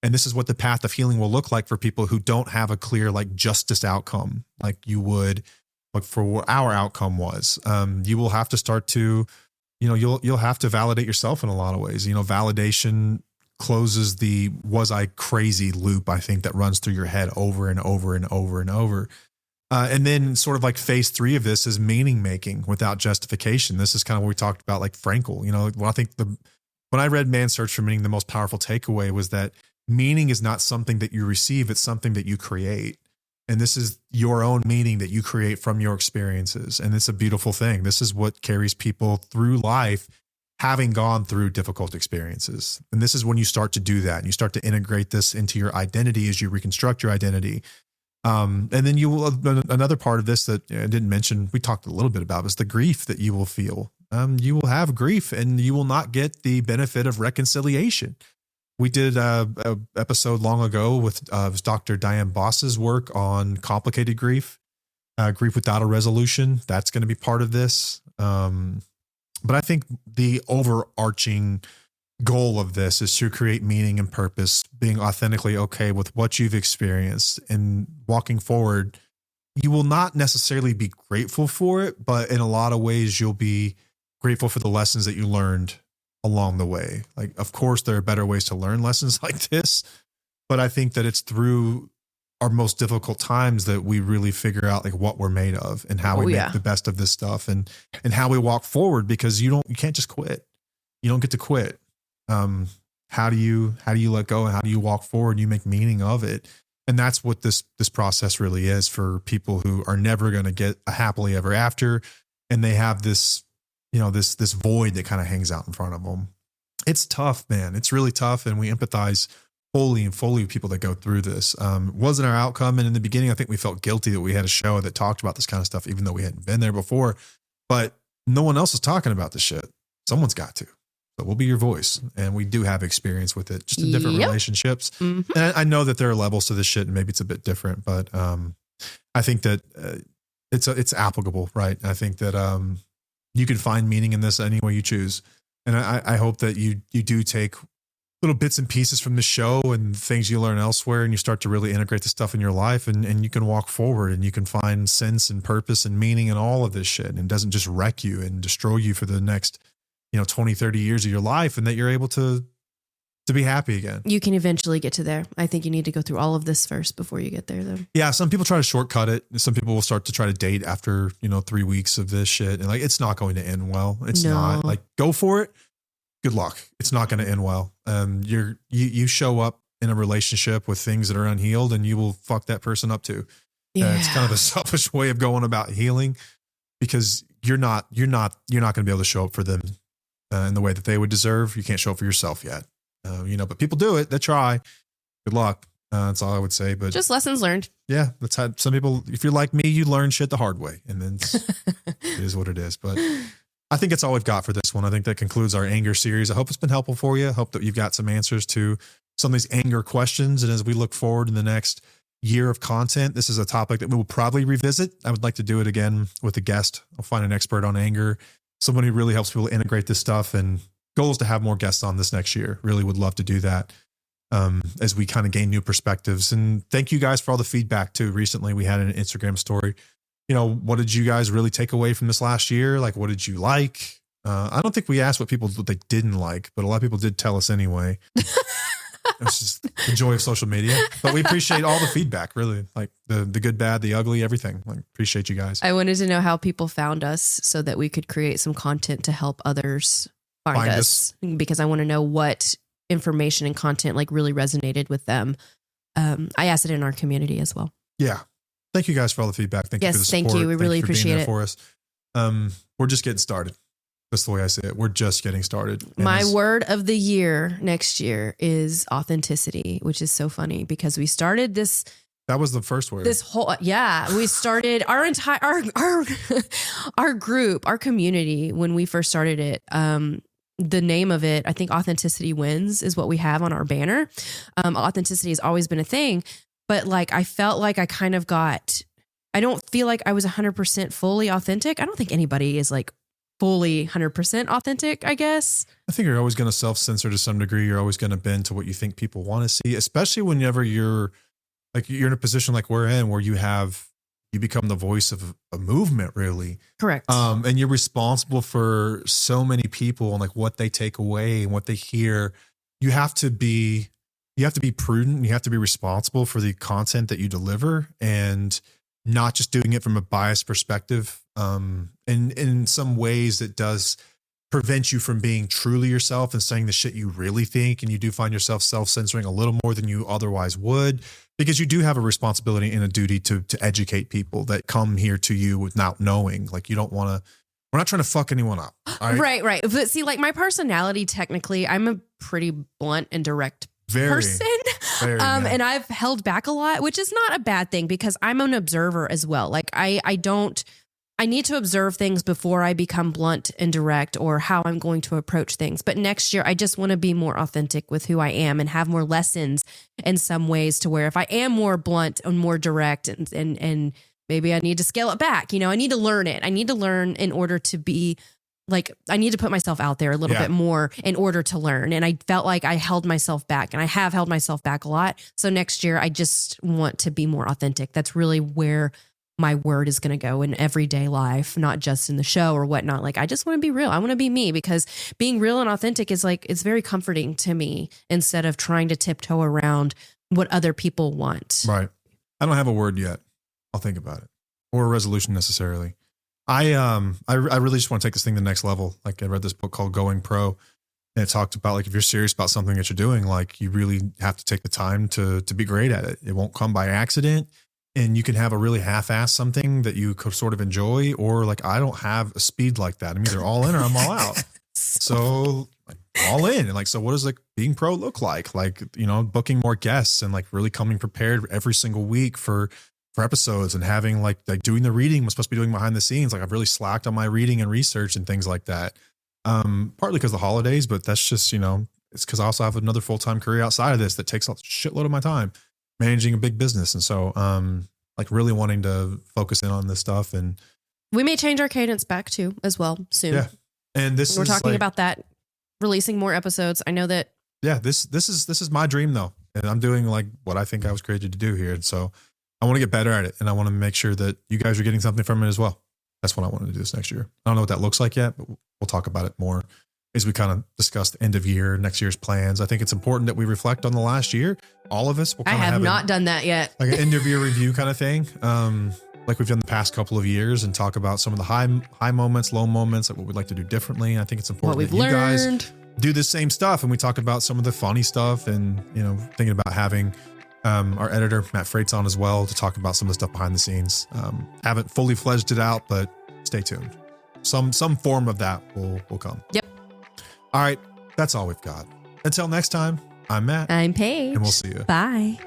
And this is what the path of healing will look like for people who don't have a clear, like, justice outcome, like you would, like for what our outcome was. You will have to start to, you'll have to validate yourself in a lot of ways. Validation closes the "was I crazy" loop, I think, that runs through your head over and over and over and over. And then sort of like phase 3 of this is meaning making without justification. This is kind of what we talked about, like Frankl. I think when I read Man's Search for Meaning, the most powerful takeaway was that meaning is not something that you receive, it's something that you create. And this is your own meaning that you create from your experiences. And it's a beautiful thing. This is what carries people through life, having gone through difficult experiences. And this is when you start to do that. And you start to integrate this into your identity as you reconstruct your identity. And then you will, another part of this that I didn't mention, we talked a little bit about, is the grief that you will feel. You will have grief and you will not get the benefit of reconciliation. We did a episode long ago with Dr. Diane Boss's work on complicated grief, grief without a resolution. That's going to be part of this. But I think the overarching goal of this is to create meaning and purpose, being authentically okay with what you've experienced, and walking forward. You will not necessarily be grateful for it, but in a lot of ways, you'll be grateful for the lessons that you learned along the way. Like, of course, there are better ways to learn lessons like this, but I think that it's through our most difficult times that we really figure out like what we're made of and how we make the best of this stuff and how we walk forward, because you can't just quit. You don't get to quit. How do you let go, and how do you walk forward? You make meaning of it. And that's what this process really is for people who are never going to get a happily ever after. And they have this, this void that kind of hangs out in front of them. It's tough, man. It's really tough. And we empathize wholly and fully with people that go through this. Wasn't our outcome. And in the beginning, I think we felt guilty that we had a show that talked about this kind of stuff, even though we hadn't been there before. but no one else is talking about the shit. Someone's got to. So we'll be your voice. And we do have experience with it, just in different relationships. Mm-hmm. And I know that there are levels to this shit and maybe it's a bit different, but I think that it's applicable, right? I think that you can find meaning in this any way you choose. And I hope that you do take little bits and pieces from the show and things you learn elsewhere, and you start to really integrate the stuff in your life, and you can walk forward and you can find sense and purpose and meaning in all of this shit. And it doesn't just wreck you and destroy you for the next, 20, 30 years of your life, and that you're able to be happy again. You can eventually get to there. I think you need to go through all of this first before you get there, though. Yeah. Some people try to shortcut it. Some people will start to try to date after, 3 weeks of this shit. And like, it's not going to end well. It's not. Like, go for it. Good luck. It's not going to end well. You show up in a relationship with things that are unhealed, and you will fuck that person up too. Yeah. It's kind of a selfish way of going about healing, because you're not going to be able to show up for them in the way that they would deserve. You can't show up for yourself yet. But people do it. They try. Good luck. That's all I would say. But just lessons learned. Yeah, that's how some people. If you're like me, you learn shit the hard way, and then it is what it is. But I think it's all we've got for this one. I think that concludes our anger series. I hope it's been helpful for you. I hope that you've got some answers to some of these anger questions. And as we look forward in the next year of content, this is a topic that we will probably revisit. I would like to do it again with a guest. I'll find an expert on anger, someone who really helps people integrate this stuff. And goal is to have more guests on this next year. Really would love to do that as we kind of gain new perspectives. And thank you guys for all the feedback too. Recently, we had an Instagram story. What did you guys really take away from this last year? Like, what did you like? I don't think we asked what they didn't like, but a lot of people did tell us anyway. It's just the joy of social media. But we appreciate all the feedback, really. Like the good, bad, the ugly, everything. Like, appreciate you guys. I wanted to know how people found us so that we could create some content to help others find us, because I want to know what information and content like really resonated with them. I asked it in our community as well. Yeah. Thank you guys for all the feedback. Thank you for the support. Thank you. We really appreciate it for us. We're just getting started. That's the way I say it. We're just getting started. And my word of the year next year is authenticity, which is so funny because we started this. That was the first word. We started our entire, our group, our community, when we first started it. The name of it, I think Authenticity Wins is what we have on our banner. Authenticity has always been a thing. But like, I felt like I kind of I don't feel like I was 100% fully authentic. I don't think anybody is like fully 100% authentic, I guess. I think you're always going to self-censor to some degree. You're always going to bend to what you think people want to see, especially whenever you're in a position like we're in, where you become the voice of a movement, really. Correct. And you're responsible for so many people and like what they take away and what they hear. You have to be prudent. You have to be responsible for the content that you deliver, and not just doing it from a biased perspective. And in some ways it does prevent you from being truly yourself and saying the shit you really think. And you do find yourself self-censoring a little more than you otherwise would, because you do have a responsibility and a duty to educate people that come here to you without knowing. Like, we're not trying to fuck anyone up. Right. But see, like, my personality, technically, I'm a pretty blunt and direct person. And I've held back a lot, which is not a bad thing, because I'm an observer as well. Like, I need to observe things before I become blunt and direct, or how I'm going to approach things. But next year, I just want to be more authentic with who I am and have more lessons in some ways, to where if I am more blunt and more direct and maybe I need to scale it back, I need to learn it. I need to learn in order to be like, I need to put myself out there a little bit more in order to learn. And I felt like I held myself back, and I have held myself back a lot. So next year, I just want to be more authentic. That's really where my word is going to go in everyday life, not just in the show or whatnot. Like, I just want to be real. I want to be me, because being real and authentic is like, it's very comforting to me, instead of trying to tiptoe around what other people want. Right. I don't have a word yet. I'll think about it, or a resolution necessarily. I really just want to take this thing to the next level. Like, I read this book called Going Pro, and it talked about, like, if you're serious about something that you're doing, like, you really have to take the time to be great at it. It won't come by accident. And you can have a really half-ass something that you could sort of enjoy, or like, I don't have a speed like that. I'm either all in or I'm all out. So like, all in. And like, so what does like being pro look like? Like, booking more guests and like really coming prepared every single week for for episodes, and having like doing the reading was supposed to be doing behind the scenes. Like I've really slacked on my reading and research and things like that. Partly because of the holidays, but that's just, it's because I also have another full-time career outside of this that takes a shitload of my time managing a big business. And so, like really wanting to focus in on this stuff. And we may change our cadence back too as well soon. Yeah. And we're talking about that, releasing more episodes. I know that. Yeah, this is my dream though. And I'm doing like what I think I was created to do here. And so I want to get better at it. And I want to make sure that you guys are getting something from it as well. That's what I want to do this next year. I don't know what that looks like yet, but we'll talk about it more as we kind of discuss the end of year, next year's plans. I think it's important that we reflect on the last year. All of us will I have not done that yet. Like an end of year review kind of thing. Like we've done the past couple of years, and talk about some of the high moments, low moments, like what we'd like to do differently. I think it's important that you guys do the same stuff. And we talk about some of the funny stuff, and, thinking about having our editor, Matt Freight's, on as well to talk about some of the stuff behind the scenes. Haven't fully fledged it out, but stay tuned. Some form of that will come. Yep. All right. That's all we've got. Until next time, I'm Matt. I'm Paige. And we'll see you. Bye.